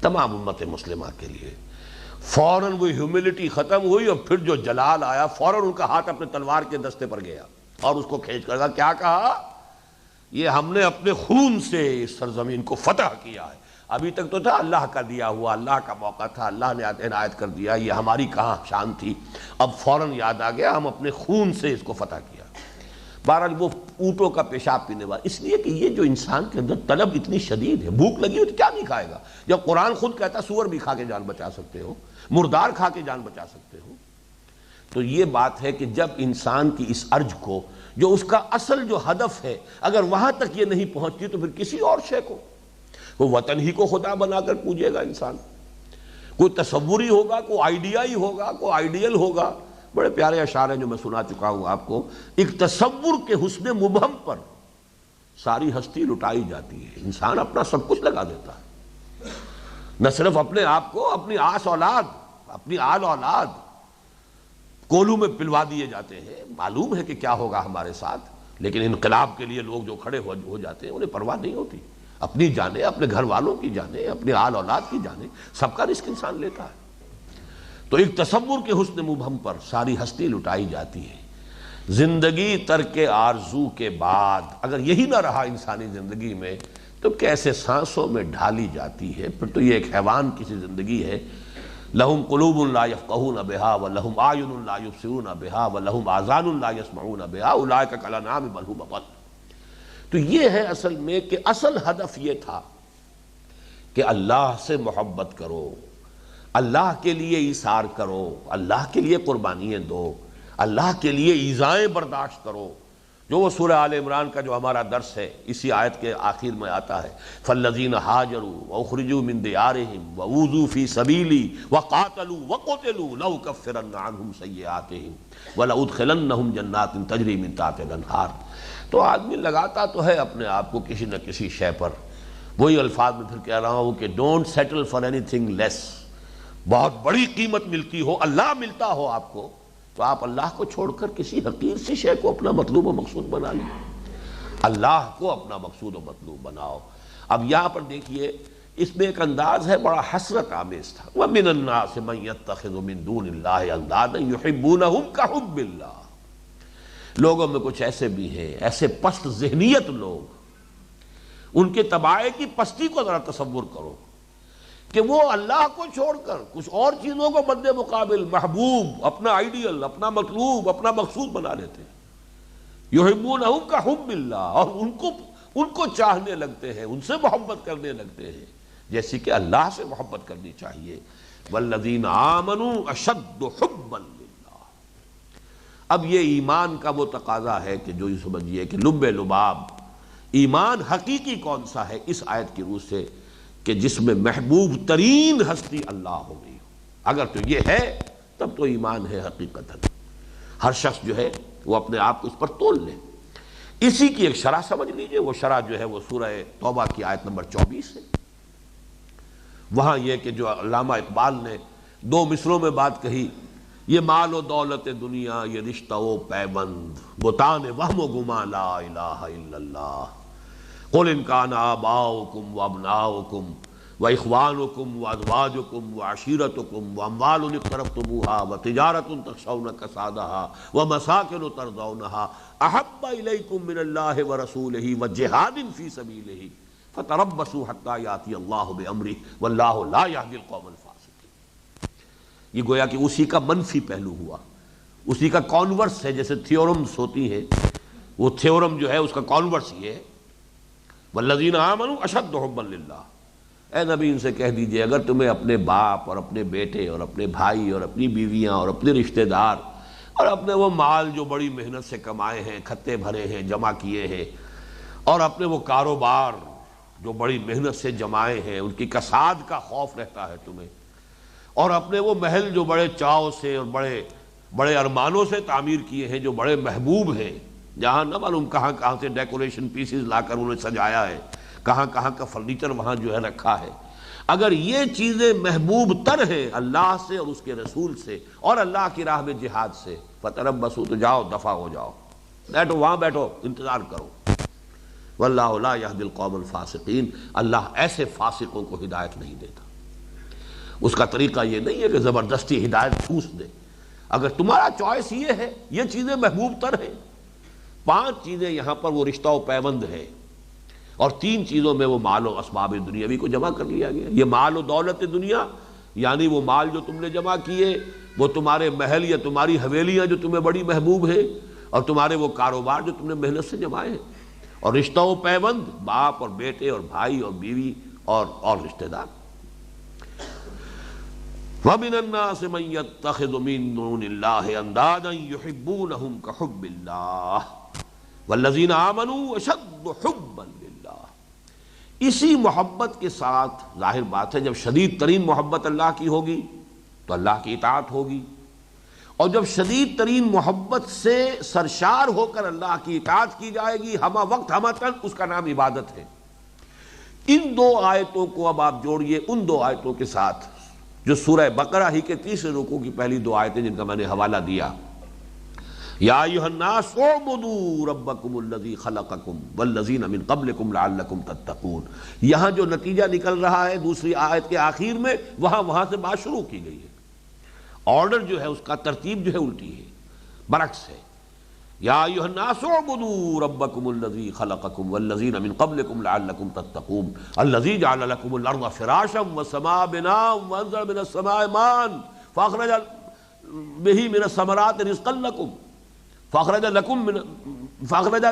Speaker 1: تمام امت مسلمہ کے لیے۔ فوراً وہ ہیوملٹی ختم ہوئی، اور پھر جو جلال آیا، فوراً ان کا ہاتھ اپنے تلوار کے دستے پر گیا اور اس کو کھینچ کر کیا کہا؟ یہ ہم نے اپنے خون سے اس سرزمین کو فتح کیا ہے۔ ابھی تک تو تھا اللہ کا دیا ہوا، اللہ کا موقع تھا، اللہ نے عنایت کر دیا، یہ ہماری کہاں شان تھی، اب فوراً یاد آ گیا ہم اپنے خون سے اس کو فتح کیا۔ بہرحال وہ اونٹوں کا پیشاب پینے والا، اس لیے کہ یہ جو انسان کے اندر طلب اتنی شدید ہے، بھوک لگی ہو تو کیا نہیں کھائے گا؟ جب قرآن خود کہتا سور بھی کھا کے جان بچا سکتے ہو، مردار کھا کے جان بچا سکتے ہو، تو یہ بات ہے کہ جب انسان کی اس ارج کو، جو اس کا اصل جو ہدف ہے، اگر وہاں تک یہ نہیں پہنچتی تو پھر کسی اور شے کو، وہ وطن ہی کو خدا بنا کر پوجے گا انسان، کوئی تصوری ہوگا، کوئی آئیڈیائی ہوگا، کوئی آئیڈیل ہوگا۔ بڑے پیارے اشعار ہیں جو میں سنا چکا ہوں آپ کو، ایک تصور کے حسن مبہم پر ساری ہستی لٹائی جاتی ہے، انسان اپنا سب کچھ لگا دیتا ہے، نہ صرف اپنے آپ کو، اپنی آس اولاد، اپنی آل اولاد کولوں میں پلوا دیے جاتے ہیں، معلوم ہے کہ کیا ہوگا ہمارے ساتھ، لیکن انقلاب کے لیے لوگ جو کھڑے ہو جاتے ہیں انہیں پرواہ نہیں ہوتی، اپنی جانیں، اپنے گھر والوں کی جانیں، اپنے آل اولاد کی جانیں، سب کا رزق انسان لیتا ہے۔ تو ایک تصور کے حسن مبہم پر ساری ہستی لٹائی جاتی ہے۔ زندگی ترک آرزو کے بعد اگر یہی نہ رہا انسانی زندگی میں تو کیسے سانسوں میں ڈھالی جاتی ہے، پھر تو یہ ایک حیوان کی سی زندگی ہے۔ لہم قلوب لا یفقہون بہا ولہم اعین لا یبصرون بہا ولہم آذان لا یسمعون بہا اولئک کالانعام بل ھم اضل۔ تو یہ ہے اصل میں کہ اصل ہدف یہ تھا کہ اللہ سے محبت کرو، اللہ کے لیے ایثار کرو، اللہ کے لیے قربانیاں دو، اللہ کے لیے ایذائیں برداشت کرو، جو وہ سورہ آل عمران کا جو ہمارا درس ہے اسی آیت کے آخر میں آتا ہے فالذین ہاجروا واخرجوا من دیارہم واوذوا فی سبیلی وقاتلوا وقتلوا لأکفرن عنہم سیئاتہم ولأدخلنہم جنات تجری من تحتہا الانہار۔ تو آدمی لگاتا تو ہے اپنے آپ کو کسی نہ کسی شے پر، وہی الفاظ میں پھر کہہ رہا ہوں کہ don't settle for anything less, بہت بڑی قیمت ملتی ہو، اللہ ملتا ہو آپ کو، تو آپ اللہ کو چھوڑ کر کسی حقیر سی شے کو اپنا مطلوب و مقصود بنا لیں، اللہ کو اپنا مقصود و مطلوب بناؤ۔ اب یہاں پر دیکھیے اس میں ایک انداز ہے بڑا حسرت آمیز تھا، وَمِنَ النَّاسِ مَن يَتَّخِذُ مِن دُونِ اللَّهِ أَندَادًا يُحِبُّونَهُمْ كَحُبِّ اللَّهِ۔ لوگوں میں کچھ ایسے بھی ہیں، ایسے پست ذہنیت لوگ، ان کے طبائع کی پستی کو ذرا تصور کرو کہ وہ اللہ کو چھوڑ کر کچھ اور چیزوں کو مد مقابل محبوب، اپنا آئیڈیل، اپنا مطلوب، اپنا مقصود بنا لیتے ہیں۔ یحبونہم کحب اللہ، اور ان کو چاہنے لگتے ہیں، ان سے محبت کرنے لگتے ہیں جیسی کہ اللہ سے محبت کرنی چاہیے۔ والذین آمنوا اشد حبا للہ۔ اب یہ ایمان کا وہ تقاضا ہے کہ جو یہ سمجھیے کہ لب لباب ایمان حقیقی کون سا ہے اس آیت کی روح سے، کہ جس میں محبوب ترین ہستی اللہ ہو گئی ہو۔ اگر تو یہ ہے تب تو ایمان ہے حقیقتاً۔ ہر شخص جو ہے وہ اپنے آپ کو اس پر تول لے۔ اسی کی ایک شرح سمجھ لیجئے، وہ شرح جو ہے وہ سورہ توبہ کی آیت نمبر 24 ہے۔ وہاں یہ کہ جو علامہ اقبال نے دو مصروں میں بات کہی، یہ مال و دولت دنیا، یہ رشتہ و پیوند، بتان وہم و گما لا الہ الا اللہ، قل ان کان آباؤکم وابناؤکم واخوانکم وازواجکم وعشیرتکم واموال اقترفتموها وتجارۃ تخشون کسادها ومساکن ترضونها احب الیکم من اللہ ورسولہ وجہاد فی سبیلہ فتربصوا حتی یاتی اللہ بامرہ واللہ لا یہدی القوم الفاسقین۔ یہ گویا کہ اسی کا منفی پہلو ہوا، اسی کا کانورس ہے، جیسے تھیورمز ہوتی ہیں، وہ تھیورم جو ہے اس کا کانورس یہ ہے والذین آمنوا اشد حبا للہ۔ اے نبی ان سے کہہ دیجئے اگر تمہیں اپنے باپ اور اپنے بیٹے اور اپنے بھائی اور اپنی بیویاں اور اپنے رشتہ دار اور اپنے وہ مال جو بڑی محنت سے کمائے ہیں، کھتے بھرے ہیں، جمع کیے ہیں، اور اپنے وہ کاروبار جو بڑی محنت سے جمائے ہیں ان کی کساد کا خوف رہتا ہے تمہیں، اور اپنے وہ محل جو بڑے چاؤ سے اور بڑے ارمانوں سے تعمیر کیے ہیں، جو بڑے محبوب ہیں، جہاں نہ معلوم کہاں کہاں سے ڈیکوریشن پیسز لا کر انہیں سجایا ہے، کہاں کہاں کا فرنیچر وہاں جو ہے رکھا ہے، اگر یہ چیزیں محبوب تر ہیں اللہ سے اور اس کے رسول سے اور اللہ کی راہ میں جہاد سے، فتربصوا تو جاؤ، دفع ہو جاؤ، بیٹھو وہاں، بیٹھو انتظار کرو۔ واللہ لا یہدی القوم الفاسقین، اللہ ایسے فاسقوں کو ہدایت نہیں دیتا۔ اس کا طریقہ یہ نہیں ہے کہ زبردستی ہدایت ٹھوس دے۔ اگر تمہارا چوائس یہ ہے، یہ چیزیں محبوب تر ہیں، 5 چیزیں یہاں پر وہ رشتہ و پیوند ہے، اور 3 چیزوں میں وہ مال و اسباب دنیاوی کو جمع کر لیا گیا۔ یہ مال و دولت دنیا یعنی وہ مال جو تم نے جمع کیے، وہ تمہارے محل یا تمہاری حویلیاں جو تمہیں بڑی محبوب ہیں، اور تمہارے وہ کاروبار جو تم نے محنت سے جمائے ہیں، اور رشتہ و پیوند باپ اور بیٹے اور بھائی اور بیوی اور رشتہ دار۔ وَمِنَ النَّاسِ مَن يَتَّخِذُ مِن دُونِ اللَّهِ أَندَادًا يُحِبُّونَهُمْ كَحُبِّ اللَّهِ وَالَّذِينَ آمَنُوا أَشَدُّ حُبًّا لِلَّهِ۔ اسی محبت کے ساتھ ظاہر بات ہے جب شدید ترین محبت اللہ کی ہوگی تو اللہ کی اطاعت ہوگی، اور جب شدید ترین محبت سے سرشار ہو کر اللہ کی اطاعت کی جائے گی ہمہ وقت ہمہ تن، اس کا نام عبادت ہے۔ ان 2 آیتوں کو اب آپ جوڑیے ان 2 آیتوں کے ساتھ جو سورہ بقرہ ہی کے تیسرے رکوع کی پہلی دو آیتیں جن کا میں نے حوالہ دیا، یا ایھا الناس اعبدوا ربکم الذی خلقکم والذین من قبلکم لعلکم تتقون، یہاں جو نتیجہ نکل رہا ہے دوسری آیت کے آخر میں، وہاں سے بات شروع کی گئی ہے، آرڈر جو ہے اس کا ترتیب جو ہے الٹی ہے، برعکس ہے۔ یا ایھا الناس اعبدوا ربکم الذی خلقکم والذین من قبلکم لعلکم تتقون الذی جعل لکم الارض فراشا والسماء بناء وانزل من السماء ماء فاخرج به من الثمرات رزقا لکم فاخرج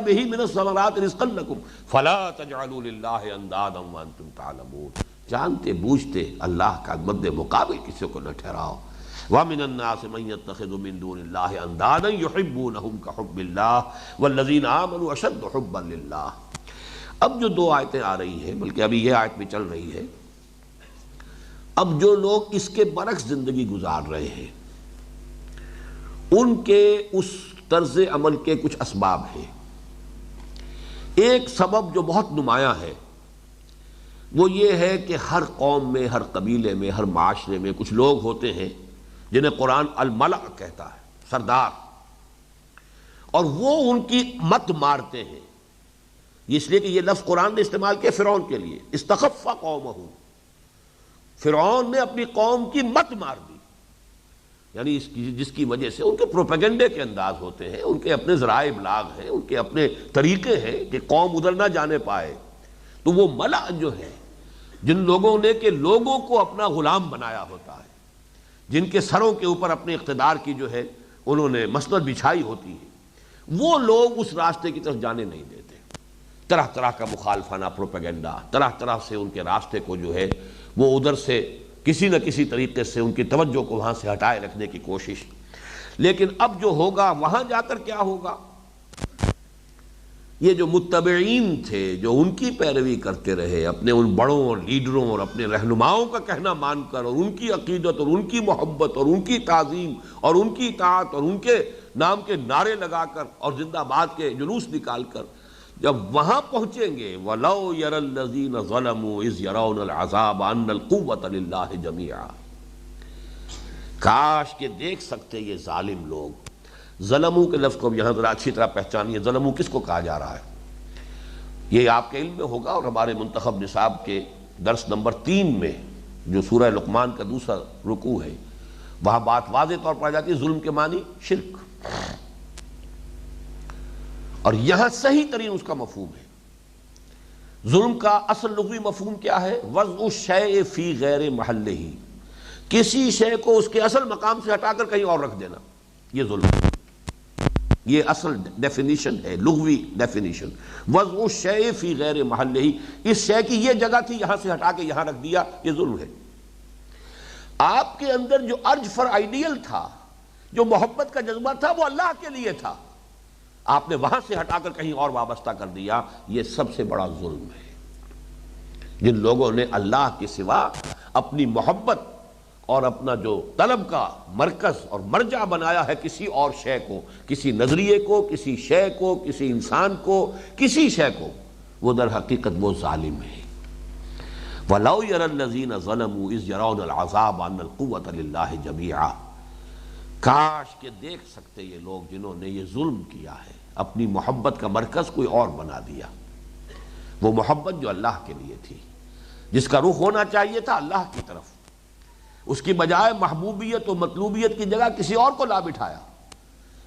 Speaker 1: به من الثمرات رزقا لکم فلا تجعلوا للہ اندادا وانتم تعلمون، جانتے بوجھتے اللہ کا مد مقابل کسی کو نہ ٹھہراؤ۔ وَمِنَ النَّاسِ مَن يَتَّخِذُ مِن دُونِ اللَّهِ أَندَادًا يُحِبُّونَهُمْ كَحُبِّ اللَّهِ وَالَّذِينَ آمَنُوا أَشَدُّ حُبًّا لِلَّهِ۔ اب جو دو آیتیں آ رہی ہیں، بلکہ ابھی یہ آیت بھی چل رہی ہے، اب جو لوگ اس کے برعکس زندگی گزار رہے ہیں ان کے اس طرز عمل کے کچھ اسباب ہیں۔ ایک سبب جو بہت نمایاں ہے وہ یہ ہے کہ ہر قوم میں، ہر قبیلے میں، ہر معاشرے میں کچھ لوگ ہوتے ہیں جنہیں قرآن الملأ کہتا ہے، سردار، اور وہ ان کی مت مارتے ہیں، اس لیے کہ یہ لفظ قرآن نے استعمال کیا فرعون کے لیے، استخف قومہ، فرعون نے اپنی قوم کی مت مار دی، یعنی جس کی وجہ سے ان کے پروپیگنڈے کے انداز ہوتے ہیں، ان کے اپنے ذرائع ابلاغ ہیں، ان کے اپنے طریقے ہیں کہ قوم ادھر نہ جانے پائے، تو وہ ملأ جو ہے جن لوگوں نے کہ لوگوں کو اپنا غلام بنایا ہوتا ہے، جن کے سروں کے اوپر اپنے اقتدار کی جو ہے انہوں نے مسند بچھائی ہوتی ہے، وہ لوگ اس راستے کی طرف جانے نہیں دیتے، طرح طرح کا مخالفانہ پروپیگنڈا، طرح طرح سے ان کے راستے کو جو ہے وہ ادھر سے کسی نہ کسی طریقے سے ان کی توجہ کو وہاں سے ہٹائے رکھنے کی کوشش۔ لیکن اب جو ہوگا وہاں جا کر کیا ہوگا، یہ جو متبعین تھے جو ان کی پیروی کرتے رہے، اپنے ان بڑوں اور لیڈروں اور اپنے رہنماؤں کا کہنا مان کر، اور ان کی عقیدت اور ان کی محبت اور ان کی تعظیم اور ان کی اطاعت اور ان کے نام کے نعرے لگا کر اور زندہ باد کے جلوس نکال کر جب وہاں پہنچیں گے، وَلَوْ يَرَى الَّذِينَ ظَلَمُوا إِذْ يَرَوْنَ الْعَذَابَ أَنَّ الْقُوَّةَ لِلَّهِ جَمِيعًا، کاش کہ دیکھ سکتے یہ ظالم لوگ۔ ظلموں کے لفظ کو یہاں ذرا اچھی طرح پہچانیے، ظلموں کس کو کہا جا رہا ہے، یہ آپ کے علم میں ہوگا، اور ہمارے منتخب نصاب کے درس نمبر 3 میں جو سورہ لقمان کا دوسرا رکوع ہے وہاں بات واضح طور پر آ جاتی ہے، ظلم کے معنی شرک، اور یہاں صحیح ترین اس کا مفہوم ہے۔ ظلم کا اصل لغوی مفہوم کیا ہے، وضع الشیء فی غیر محلہ، کسی شے کو اس کے اصل مقام سے ہٹا کر کہیں اور رکھ دینا، یہ ظلم ہے، یہ اصل ڈیفینیشن ہے، لغوی ڈیفینیشن، وضع الشیء فی غیر محلہ، اس شے کی یہ جگہ تھی یہاں سے ہٹا کے یہاں رکھ دیا، یہ ظلم ہے۔ آپ کے اندر جو ارج فار آئیڈیل تھا، جو محبت کا جذبہ تھا، وہ اللہ کے لیے تھا، آپ نے وہاں سے ہٹا کر کہیں اور وابستہ کر دیا، یہ سب سے بڑا ظلم ہے۔ جن لوگوں نے اللہ کے سوا اپنی محبت اور اپنا جو طلب کا مرکز اور مرجع بنایا ہے کسی اور شے کو، کسی نظریے کو، کسی شے کو، کسی انسان کو، کسی شے کو، وہ در حقیقت وہ ظالم ہے۔ وَلَوْ يَرَى الَّذِينَ ظَلَمُوا إِذْ يَرَوْنَ الْعَذَابَ أَنَّ الْقُوَّةَ لِلَّهِ جَمِيعًا، کاش کہ دیکھ سکتے یہ لوگ جنہوں نے یہ ظلم کیا ہے، اپنی محبت کا مرکز کوئی اور بنا دیا، وہ محبت جو اللہ کے لیے تھی، جس کا رخ ہونا چاہیے تھا اللہ کی طرف، اس کی بجائے محبوبیت و مطلوبیت کی جگہ کسی اور کو لا بٹھایا۔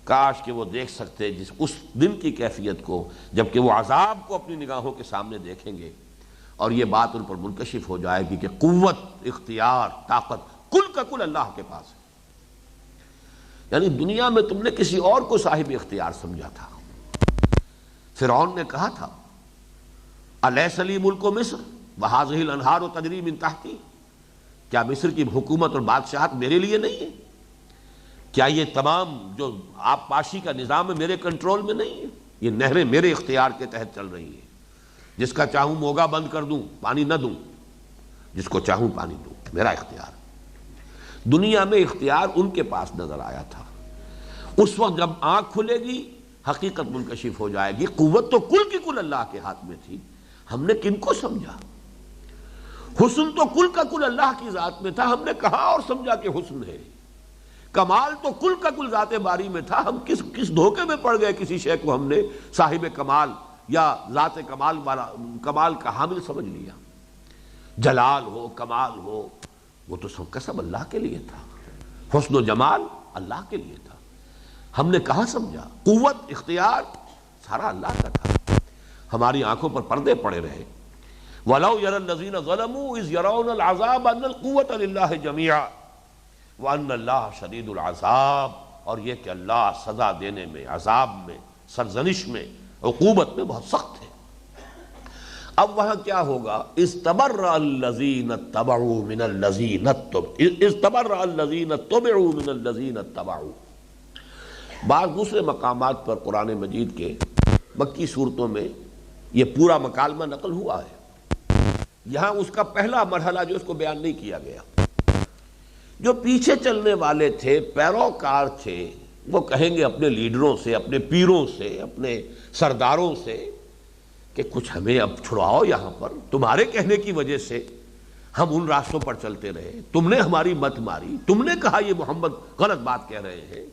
Speaker 1: کاش کہ وہ دیکھ سکتے اس دن کی کیفیت کو، جبکہ وہ عذاب کو اپنی نگاہوں کے سامنے دیکھیں گے، اور یہ بات ان پر منکشف ہو جائے گی کہ قوت، اختیار، طاقت کل کا کل اللہ کے پاس ہے۔ یعنی دنیا میں تم نے کسی اور کو صاحب اختیار سمجھا تھا۔ فرعون نے کہا تھا الیس لی ملک مصر وہذہ الانہار تجری من تحتی، کیا مصر کی حکومت اور بادشاہت میرے لیے نہیں ہے؟ کیا یہ تمام جو آپ پاشی کا نظام ہے میرے کنٹرول میں نہیں ہے؟ یہ نہریں میرے اختیار کے تحت چل رہی ہیں، جس کا چاہوں موگا بند کر دوں، پانی نہ دوں، جس کو چاہوں پانی دوں، میرا اختیار۔ دنیا میں اختیار ان کے پاس نظر آیا تھا، اس وقت جب آنکھ کھلے گی حقیقت منکشف ہو جائے گی، قوت تو کل کی کل اللہ کے ہاتھ میں تھی، ہم نے کن کو سمجھا؟ حسن تو کل کا کل اللہ کی ذات میں تھا، ہم نے کہا اور سمجھا کہ حسن ہے۔ کمال تو کل کا کل ذات باری میں تھا، ہم کس دھوکے میں پڑ گئے، کسی شے کو ہم نے صاحب کمال یا ذات کمال والا، کمال کا حامل سمجھ لیا۔ جلال ہو، کمال ہو، وہ تو سب کا سب اللہ کے لیے تھا، حسن و جمال اللہ کے لیے تھا، ہم نے کہاں سمجھا؟ قوت، اختیار سارا اللہ کا تھا، ہماری آنکھوں پر پردے پڑے رہے۔ وَلَوْ يَرَى الَّذِينَ ظَلَمُوا إِذْ يَرَوْنَ الْعَذَابَ أَنَّ الْقُوَّةَ لِلَّهِ جَمِيعًا وَأَنَّ اللَّهَ شَدِيدُ الْعَذَابِ، اور یہ کہ اللہ سزا دینے میں، عذاب میں، سرزنش میں، عقوبت میں بہت سخت ہے۔ اب وہاں کیا ہوگا؟ استبرأ الذین اتبعوا من الذین استبرأ الذین اتبعوا من الذین اتبعوا۔ بعض دوسرے مقامات پر قرآن مجید کے مکی صورتوں میں یہ پورا مکالمہ نقل ہوا ہے، یہاں اس کا پہلا مرحلہ جو اس کو بیان نہیں کیا گیا۔ جو پیچھے چلنے والے تھے، پیروکار تھے، وہ کہیں گے اپنے لیڈروں سے، اپنے پیروں سے، اپنے سرداروں سے کہ کچھ ہمیں اب چھڑاؤ یہاں پر، تمہارے کہنے کی وجہ سے ہم ان راستوں پر چلتے رہے، تم نے ہماری مت ماری، تم نے کہا یہ محمد غلط بات کہہ رہے ہیں،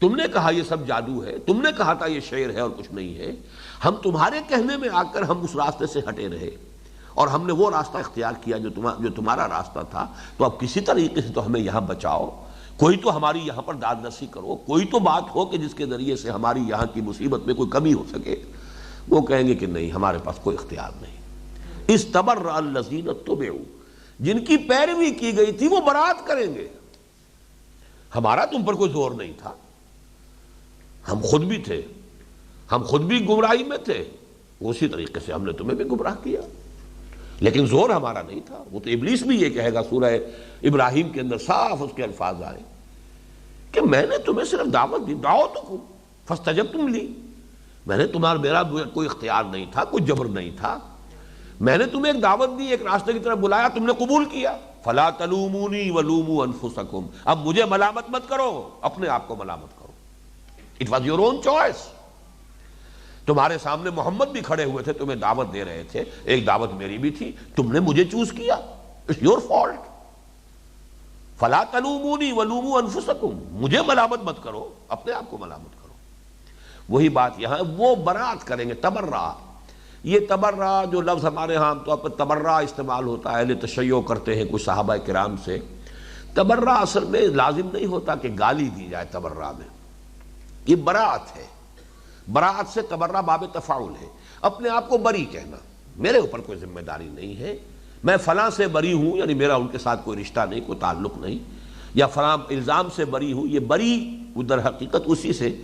Speaker 1: تم نے کہا یہ سب جادو ہے، تم نے کہا تھا یہ شعر ہے اور کچھ نہیں ہے، ہم تمہارے کہنے میں آ کر ہم اس راستے سے ہٹے رہے اور ہم نے وہ راستہ اختیار کیا جو تمہارا راستہ تھا، تو اب کسی طریقے سے تو ہمیں یہاں بچاؤ، کوئی تو ہماری یہاں پر داد رسی کرو، کوئی تو بات ہو کہ جس کے ذریعے سے ہماری یہاں کی مصیبت میں کوئی کمی ہو سکے۔ وہ کہیں گے کہ نہیں، ہمارے پاس کوئی اختیار نہیں۔ استبرأ الذین اتبعوا، جن کی پیروی کی گئی تھی وہ برات کریں گے، ہمارا تم پر کوئی زور نہیں تھا، ہم خود بھی تھے، ہم خود بھی گمراہی میں تھے، اسی طریقے سے ہم نے تمہیں بھی گمراہ کیا، لیکن زور ہمارا نہیں تھا۔ وہ تو ابلیس بھی یہ کہے گا، سورہ ابراہیم کے اندر صاف اس کے الفاظ آئے کہ میں نے تمہیں صرف دعوت دی، دعوتکم فاستجبتم لی، میں نے میرا کوئی اختیار نہیں تھا، کوئی جبر نہیں تھا، میں نے تمہیں ایک دعوت دی، ایک راستے کی طرف بلایا، تم نے قبول کیا۔ فلا تلومونی ولوموا انفسکم، اب مجھے ملامت مت کرو، اپنے آپ کو ملامت کرو۔ It was your own choice۔ تمہارے سامنے محمد بھی کھڑے ہوئے تھے، تمہیں دعوت دے رہے تھے، ایک دعوت میری بھی تھی، تم نے مجھے چوز کیا، It's your fault۔ فلا تلومونی ولوموا انفسکم، مجھے ملامت مت کرو، اپنے آپ کو ملامت کرو۔ وہی بات یہاں، وہ برات کریں گے۔ تبرع، یہ تبرع جو لفظ ہمارے ہاں عام طور پر تبرع استعمال ہوتا ہے، اہل تشیع کرتے ہیں کچھ صحابہ کرام سے، تبرع اصل میں لازم نہیں ہوتا کہ گالی دی جائے تبرع میں، یہ برات ہے۔ برات سے تبرع باب تفاعل ہے، اپنے آپ کو بری کہنا، میرے اوپر کوئی ذمہ داری نہیں ہے، میں فلاں سے بری ہوں، یعنی میرا ان کے ساتھ کوئی رشتہ نہیں، کوئی تعلق نہیں، یا فلاں الزام سے بری ہوں۔ یہ بری در حقیقت اسی سے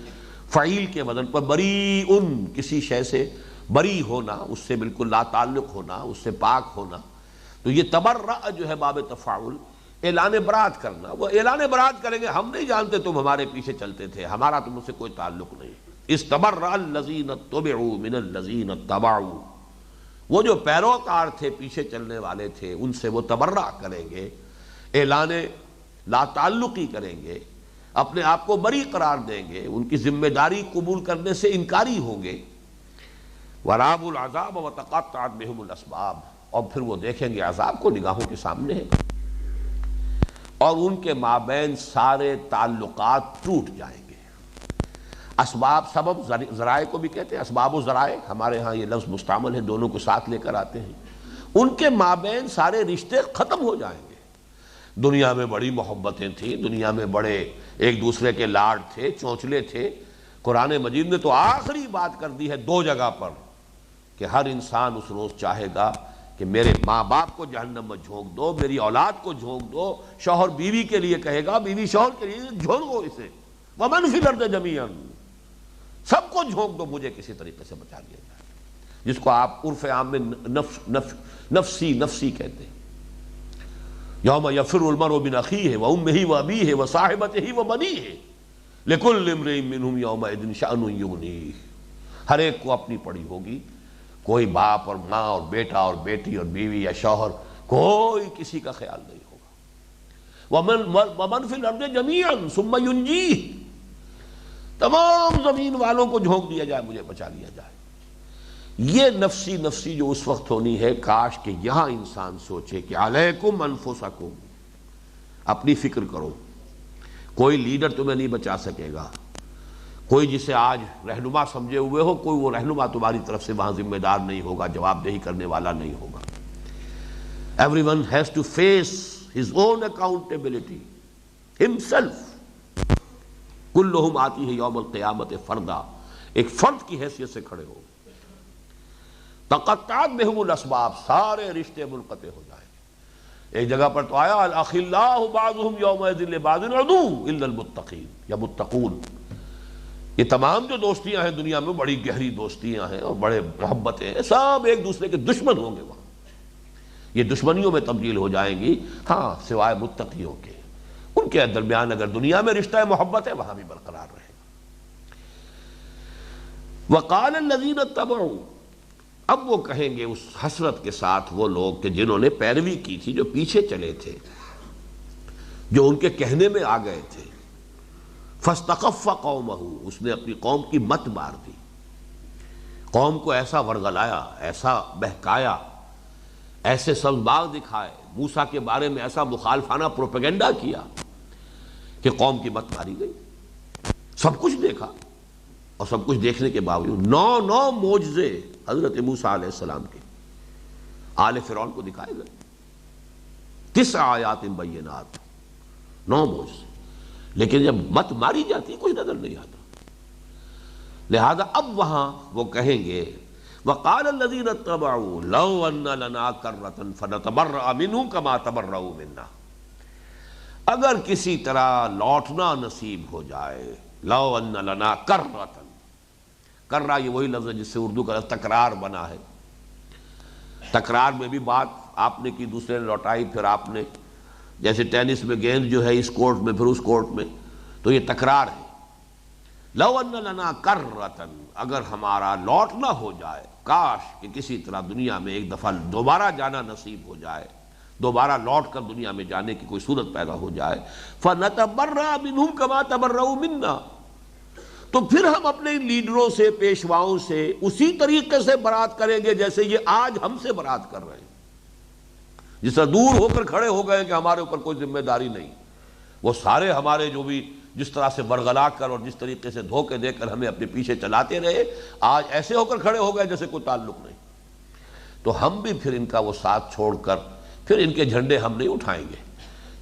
Speaker 1: فعیل کے وزن پر بری ان، کسی شے سے بری ہونا، اس سے بالکل لا تعلق ہونا، اس سے پاک ہونا، تو یہ تبرع جو ہے باب تفاعل، اعلان برات کرنا۔ وہ اعلان برات کریں گے، ہم نہیں جانتے تم ہمارے پیچھے چلتے تھے، ہمارا تم سے کوئی تعلق نہیں۔ استبرأ الذین اتبعوا من الذین اتبعوا، وہ جو پیروکار تھے، پیچھے چلنے والے تھے، ان سے وہ تبرع کریں گے، اعلان لا تعلقی کریں گے، اپنے آپ کو بری قرار دیں گے، ان کی ذمہ داری قبول کرنے سے انکاری ہوں گے۔ وَرَأَوُا الْعَذَابَ وَتَقَطَّعَتْ بِهِمُ الْأَسْبَابُ، اور پھر وہ دیکھیں گے عذاب کو، نگاہوں کے سامنے ہے، اور ان کے مابین سارے تعلقات ٹوٹ جائیں گے۔ اسباب، سبب، ذرائع کو بھی کہتے ہیں، اسباب و ذرائع، ہمارے ہاں یہ لفظ مستعمل ہے، دونوں کو ساتھ لے کر آتے ہیں۔ ان کے مابین سارے رشتے ختم ہو جائیں گے۔ دنیا میں بڑی محبتیں تھیں، دنیا میں بڑے ایک دوسرے کے لاڈ تھے، چونچلے تھے، قرآن مجید نے تو آخری بات کر دی ہے دو جگہ پر کہ ہر انسان اس روز چاہے گا کہ میرے ماں باپ کو جہنم میں جھونک دو، میری اولاد کو جھونک دو، شوہر بیوی کے لیے کہے گا، بیوی شوہر کے لیے جھونک دو اسے، وَمَنْ فِي الْأَرْضِ جَمِيعًا، سب کو جھونک دو، مجھے کسی طریقے سے بچا لیا جائے، جس کو آپ عرف عام میں نفسی نفسی کہتے ہیں۔ یوم یفر المرء من اخیہ وامہ وابیہ وصاحبتہ وبنیہ لکل امرئ منہم یومئذ شأن یغنیہ، ہر ایک کو اپنی پڑی ہوگی، کوئی باپ اور ماں اور بیٹا اور بیٹی اور بیوی یا شوہر، کوئی کسی کا خیال نہیں ہوگا۔ ومن فی الارض جمیعا ثم ینجیہ، تمام زمین والوں کو جھونک دیا جائے، مجھے بچا لیا جائے۔ یہ نفسی نفسی جو اس وقت ہونی ہے، کاش کہ یہاں انسان سوچے کہ علیکم انفسکم، اپنی فکر کرو، کوئی لیڈر تمہیں نہیں بچا سکے گا، کوئی جسے آج رہنما سمجھے ہوئے ہو، کوئی وہ رہنما تمہاری طرف سے وہاں ذمہ دار نہیں ہوگا، جواب دہی کرنے والا نہیں ہوگا۔ Everyone has to face his own accountability himself۔ کلہم آتی ہے یوم القیامت فردا، ایک فرد کی حیثیت سے کھڑے ہو۔ تقطعت بہم الاسباب، سارے رشتے منقطع ہو جائیں گے۔ ایک جگہ پر تو آیا الاخلاء بعضهم یومئذ لبعض عدو الا المتقین یا متقون۔ یہ تمام جو دوستیاں ہیں دنیا میں بڑی گہری دوستیاں ہیں اور بڑے محبتیں ہیں، سب ایک دوسرے کے دشمن ہوں گے وہاں، یہ دشمنیوں میں تبدیل ہو جائیں گی، ہاں سوائے متقیوں کے، ان کے درمیان اگر دنیا میں رشتہ محبت ہے وہاں بھی برقرار رہے گا۔ وقال الذین اتبعوا، اب وہ کہیں گے اس حسرت کے ساتھ وہ لوگ کہ جنہوں نے پیروی کی تھی، جو پیچھے چلے تھے، جو ان کے کہنے میں آ گئے تھے، فاستخف قومہ، اس نے اپنی قوم کی مت مار دی، قوم کو ایسا ورغلایا، ایسا بہکایا، ایسے سبزباغ دکھائے، موسیٰ کے بارے میں ایسا مخالفانہ پروپیگنڈا کیا کہ قوم کی مت ماری گئی۔ سب کچھ دیکھا، اور سب کچھ دیکھنے کے باوجود 9 معجزے حضرت موسیٰ علیہ السلام کے آل فرعون کو دکھائے گئے، 9 آیات بینات، 9 معجزے، لیکن جب مت ماری جاتی کچھ نظر نہیں آتا۔ لہذا اب وہاں وہ کہیں گے وقال الذین اتبعوا لو ان لنا کرۃ فنتبرأ منهم كما تبرؤوا منا، اگر کسی طرح لوٹنا نصیب ہو جائے، لو ان لنا کرۃ، کرہ یہ وہی لفظ ہے جس سے اردو کا تکرار بنا ہے، تکرار میں بھی بات آپ نے کی، دوسرے نے لوٹائی، پھر آپ نے، جیسے ٹینس میں گیند جو ہے اس کورٹ میں پھر اس کورٹ میں، تو یہ تکرار ہے۔ لو ان لنا کرۃ، اگر ہمارا لوٹنا ہو جائے، کاش کہ کسی طرح دنیا میں ایک دفعہ دوبارہ جانا نصیب ہو جائے، دوبارہ لوٹ کر دنیا میں جانے کی کوئی صورت پیدا ہو جائے، فَنَتَبَرَّأَ مِنْهُمْ كَمَا تَبَرَّؤُوا مِنَّا، تو پھر ہم اپنے لیڈروں سے، پیشواؤں سے اسی طریقے سے برات کریں گے جیسے یہ آج ہم سے برات کر رہے ہیں، جس طرح دور ہو کر کھڑے ہو گئے کہ ہمارے اوپر کوئی ذمہ داری نہیں، وہ سارے ہمارے جو بھی جس طرح سے برگلا کر اور جس طریقے سے دھوکے دے کر ہمیں اپنے پیچھے چلاتے رہے، آج ایسے ہو کر کھڑے ہو گئے جیسے کوئی تعلق نہیں، تو ہم بھی پھر ان کا وہ ساتھ چھوڑ کر پھر ان کے جھنڈے ہم نہیں اٹھائیں گے،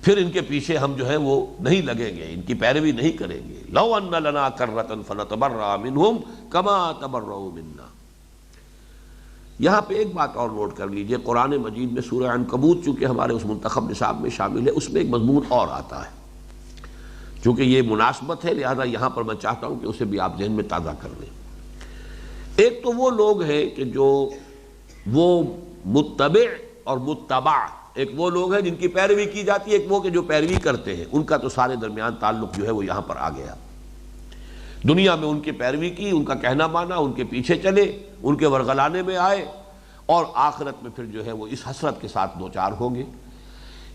Speaker 1: پھر ان کے پیچھے ہم جو ہے وہ نہیں لگیں گے، ان کی پیروی نہیں کریں گے۔ لو ان لنا کرۃ فنتبرأ منہم کما تبرؤوا منا۔ یہاں پہ ایک بات اور نوٹ کر لیجئے، قرآن مجید میں سورہ عنکبوت چونکہ ہمارے اس منتخب نصاب میں شامل ہے، اس میں ایک مضمون اور آتا ہے، چونکہ یہ مناسبت ہے لہذا یہاں پر میں چاہتا ہوں کہ اسے بھی آپ ذہن میں تازہ کر لیں۔ ایک تو وہ لوگ ہیں کہ جو وہ متبع اور متبع، ایک وہ لوگ ہیں جن کی پیروی کی جاتی ہے، ایک وہ کہ جو پیروی کرتے ہیں، ان کا تو سارے درمیان تعلق جو ہے وہ یہاں پر آ گیا۔ دنیا میں ان کی پیروی کی، ان کا کہنا مانا، ان کے پیچھے چلے، ان کے ورغلانے میں آئے، اور آخرت میں پھر جو ہے وہ اس حسرت کے ساتھ دوچار ہوں گے۔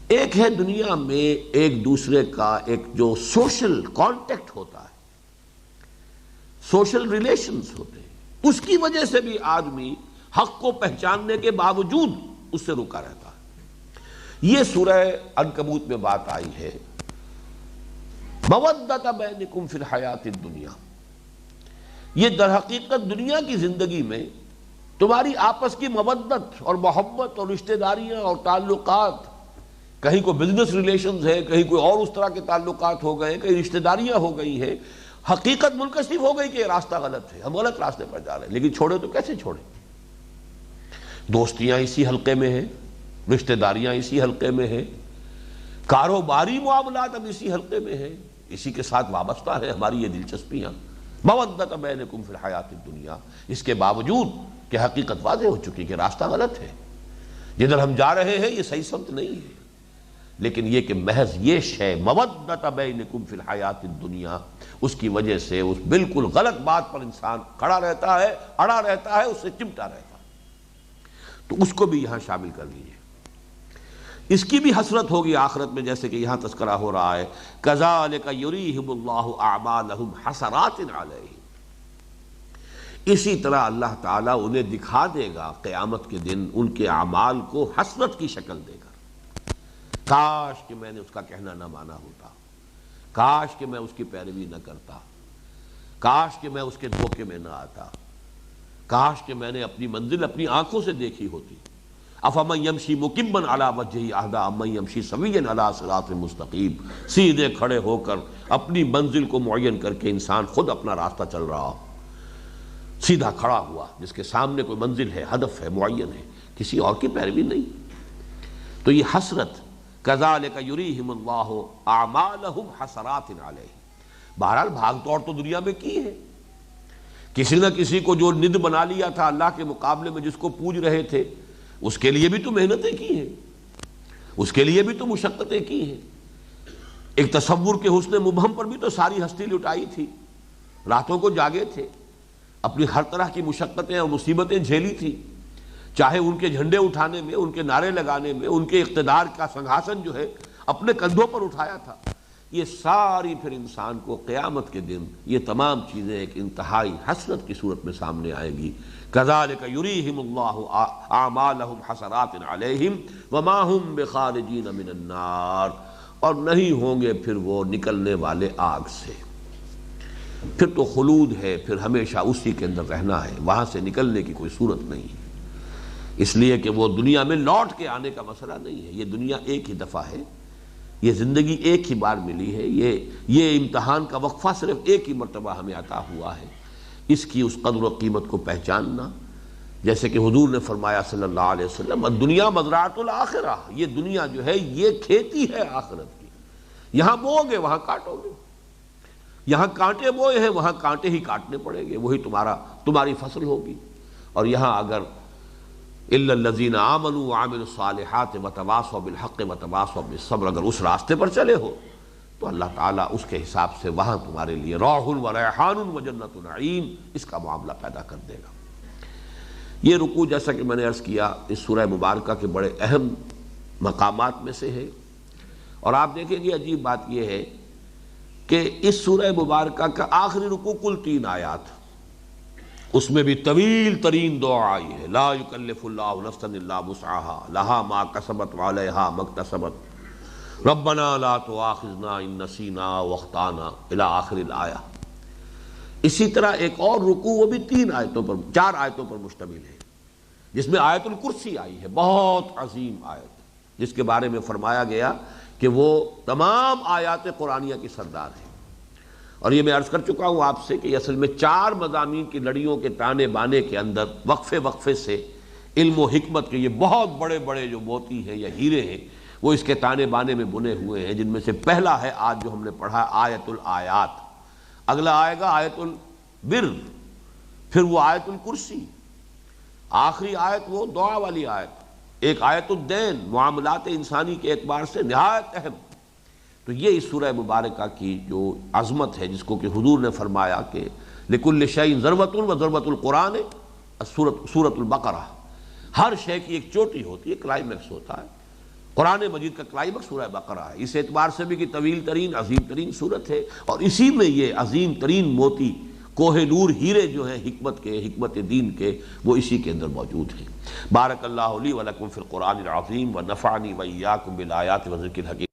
Speaker 1: ایک ہے دنیا میں ایک دوسرے کا ایک جو سوشل کانٹیکٹ ہوتا ہے، سوشل ریلیشنز ہوتے ہیں، اس کی وجہ سے بھی آدمی حق کو پہچاننے کے باوجود اس سے رکا رہتا ہے۔ یہ سورہ عنکبوت میں بات آئی ہے، مودۃ بینکم فی الحیات الدنیا، یہ در حقیقت دنیا کی زندگی میں تمہاری آپس کی مودت اور محبت اور رشتہ داریاں اور تعلقات، کہیں کوئی بزنس ریلیشنز ہے، کہیں کوئی اور اس طرح کے تعلقات ہو گئے، کہیں رشتہ داریاں ہو گئی ہیں، حقیقت منکشف ہو گئی کہ یہ راستہ غلط ہے، ہم غلط راستے پر جا رہے ہیں، لیکن چھوڑے تو کیسے چھوڑیں؟ دوستیاں اسی حلقے میں ہیں، رشتہ داریاں اسی حلقے میں ہیں، کاروباری معاملات اب اسی حلقے میں ہیں، اسی کے ساتھ وابستہ ہے ہماری یہ دلچسپیاں۔ مودۃ بینکم فی الحیات الدنیا، اس کے باوجود کہ حقیقت واضح ہو چکی کہ راستہ غلط ہے، جدھر ہم جا رہے ہیں یہ صحیح سمت نہیں ہے، لیکن یہ کہ محض یہ شے مودۃ بینکم فی الحیات الدنیا، اس کی وجہ سے اس بالکل غلط بات پر انسان کھڑا رہتا ہے، اڑا رہتا ہے، اس سے چمٹا رہتا ہے، تو اس کو بھی یہاں شامل کر لیجیے۔ اس کی بھی حسرت ہوگی آخرت میں، جیسے کہ یہاں تذکرہ ہو رہا ہے، کذالک یریہم اللہ اعمالہم حسرات علیہم، اسی طرح اللہ تعالیٰ انہیں دکھا دے گا قیامت کے دن ان کے اعمال کو حسرت کی شکل دے کر، کاش کہ میں نے اس کا کہنا نہ مانا ہوتا، کاش کہ میں اس کی پیروی نہ کرتا، کاش کہ میں اس کے دھوکے میں نہ آتا، کاش کہ میں نے اپنی منزل اپنی آنکھوں سے دیکھی ہوتی۔ افمن یمشی مکبا علی وجہہ اہدی امن یمشی سویا علی صراط مستقیم، سیدھے کھڑے ہو کر اپنی منزل کو معین کر کے انسان خود اپنا راستہ چل رہا، سیدھا کھڑا ہوا، جس کے سامنے کوئی منزل ہے، ہدف ہے، معین ہے، کسی اور کی پیروی نہیں۔ تو یہ حسرت، کذالک یریہم اللہ اعمالہم حسرات علیہ، بہرحال بھاگ دوڑ تو دنیا میں کی ہے، کسی نہ کسی کو جو ند بنا لیا تھا اللہ کے مقابلے میں، جس کو پوج رہے تھے، اس کے لیے بھی تو محنتیں کی ہیں، اس کے لیے بھی تو مشقتیں کی ہیں۔ ایک تصور کے حسن مبہم پر بھی تو ساری ہستی لٹائی تھی، راتوں کو جاگے تھے، اپنی ہر طرح کی مشقتیں اور مصیبتیں جھیلی تھی، چاہے ان کے جھنڈے اٹھانے میں، ان کے نعرے لگانے میں، ان کے اقتدار کا سنگھاسن جو ہے اپنے کندھوں پر اٹھایا تھا۔ یہ ساری پھر انسان کو قیامت کے دن یہ تمام چیزیں ایک انتہائی حسرت کی صورت میں سامنے آئیں گی۔ کذالک یریہم اللہ اعمالہم حسرات علیہم وما ہم بخارجین من النار، اور نہیں ہوں گے پھر وہ نکلنے والے آگ سے، پھر تو خلود ہے، پھر ہمیشہ اسی کے اندر رہنا ہے، وہاں سے نکلنے کی کوئی صورت نہیں ہے۔ اس لیے کہ وہ دنیا میں لوٹ کے آنے کا مسئلہ نہیں ہے، یہ دنیا ایک ہی دفعہ ہے، یہ زندگی ایک ہی بار ملی ہے، یہ امتحان کا وقفہ صرف ایک ہی مرتبہ ہمیں عطا ہوا ہے، اس کی اس قدر و قیمت کو پہچاننا، جیسے کہ حضور نے فرمایا صلی اللہ علیہ وسلم، الدنیا مزرعۃ الآخرہ، یہ دنیا جو ہے یہ کھیتی ہے آخرت کی، یہاں بو گے وہاں کاٹو گے، یہاں کانٹے بوئے ہیں وہاں کانٹے ہی کاٹنے پڑیں گے، وہی تمہاری فصل ہوگی۔ اور یہاں اگر الا الذین آمنوا وعملوا الصالحات وتواصوا بالحق وتواصوا بالصبر، اگر اس راستے پر چلے ہو تو اللہ تعالیٰ اس کے حساب سے وہاں تمہارے لیے روح و ریحان و جنت نعیم، اس کا معاملہ پیدا کر دے گا۔ یہ رکوع جیسا کہ میں نے عرض کیا اس سورہ مبارکہ کے بڑے اہم مقامات میں سے ہے، اور آپ دیکھیں گے عجیب بات یہ ہے کہ اس سورہ مبارکہ کا آخری رکوع کل 3 آیات، اس میں بھی طویل ترین دعا آئی ہے، لا یکلف اللہ نفسا الا وسعها لها ما کسبت وعلیہا ما اکتسبت ربنا لا تؤاخذنا ان نسینا واخطانا الی آخر الآیہ۔ اسی طرح ایک اور رکوع، وہ بھی 4 آیتوں پر مشتمل ہے، جس میں آیت الکرسی آئی ہے، بہت عظیم آیت، جس کے بارے میں فرمایا گیا کہ وہ تمام آیات قرآنیہ کی سردار ہے۔ اور یہ میں عرض کر چکا ہوں آپ سے کہ اصل میں 4 مضامین کی لڑیوں کے تانے بانے کے اندر وقفے سے علم و حکمت کے یہ بہت بڑے بڑے جو موتی ہیں یا ہیرے ہیں، وہ اس کے تانے بانے میں بنے ہوئے ہیں، جن میں سے پہلا ہے آج جو ہم نے پڑھا آیت الآیات، اگلا آئے گا آیت البر، پھر وہ آیت الکرسی، آخری آیت وہ دعا والی آیت، ایک آیت الدین، معاملات انسانی کے اعتبار سے نہایت اہم۔ تو یہ اس سورہ مبارکہ کی جو عظمت ہے، جس کو کہ حضور نے فرمایا کہ لکل شیء ذروۃ و ضربۃ القرآن سورۃ البقرہ، ہر شے کی ایک چوٹی ہوتی ہے، کلائمیکس ہوتا ہے، قرآن مجید کا کلائمیکس سورہ بقرہ ہے، اس اعتبار سے بھی کہ طویل ترین عظیم ترین سورت ہے، اور اسی میں یہ عظیم ترین موتی کوہ نور ہیرے جو ہیں حکمت کے، حکمت دین کے، وہ اسی کے اندر موجود ہیں۔ بارک اللہ لی و لکم فی القرآن العظیم ونفعنی و ایاکم بالآیات و ذکر الحکیم۔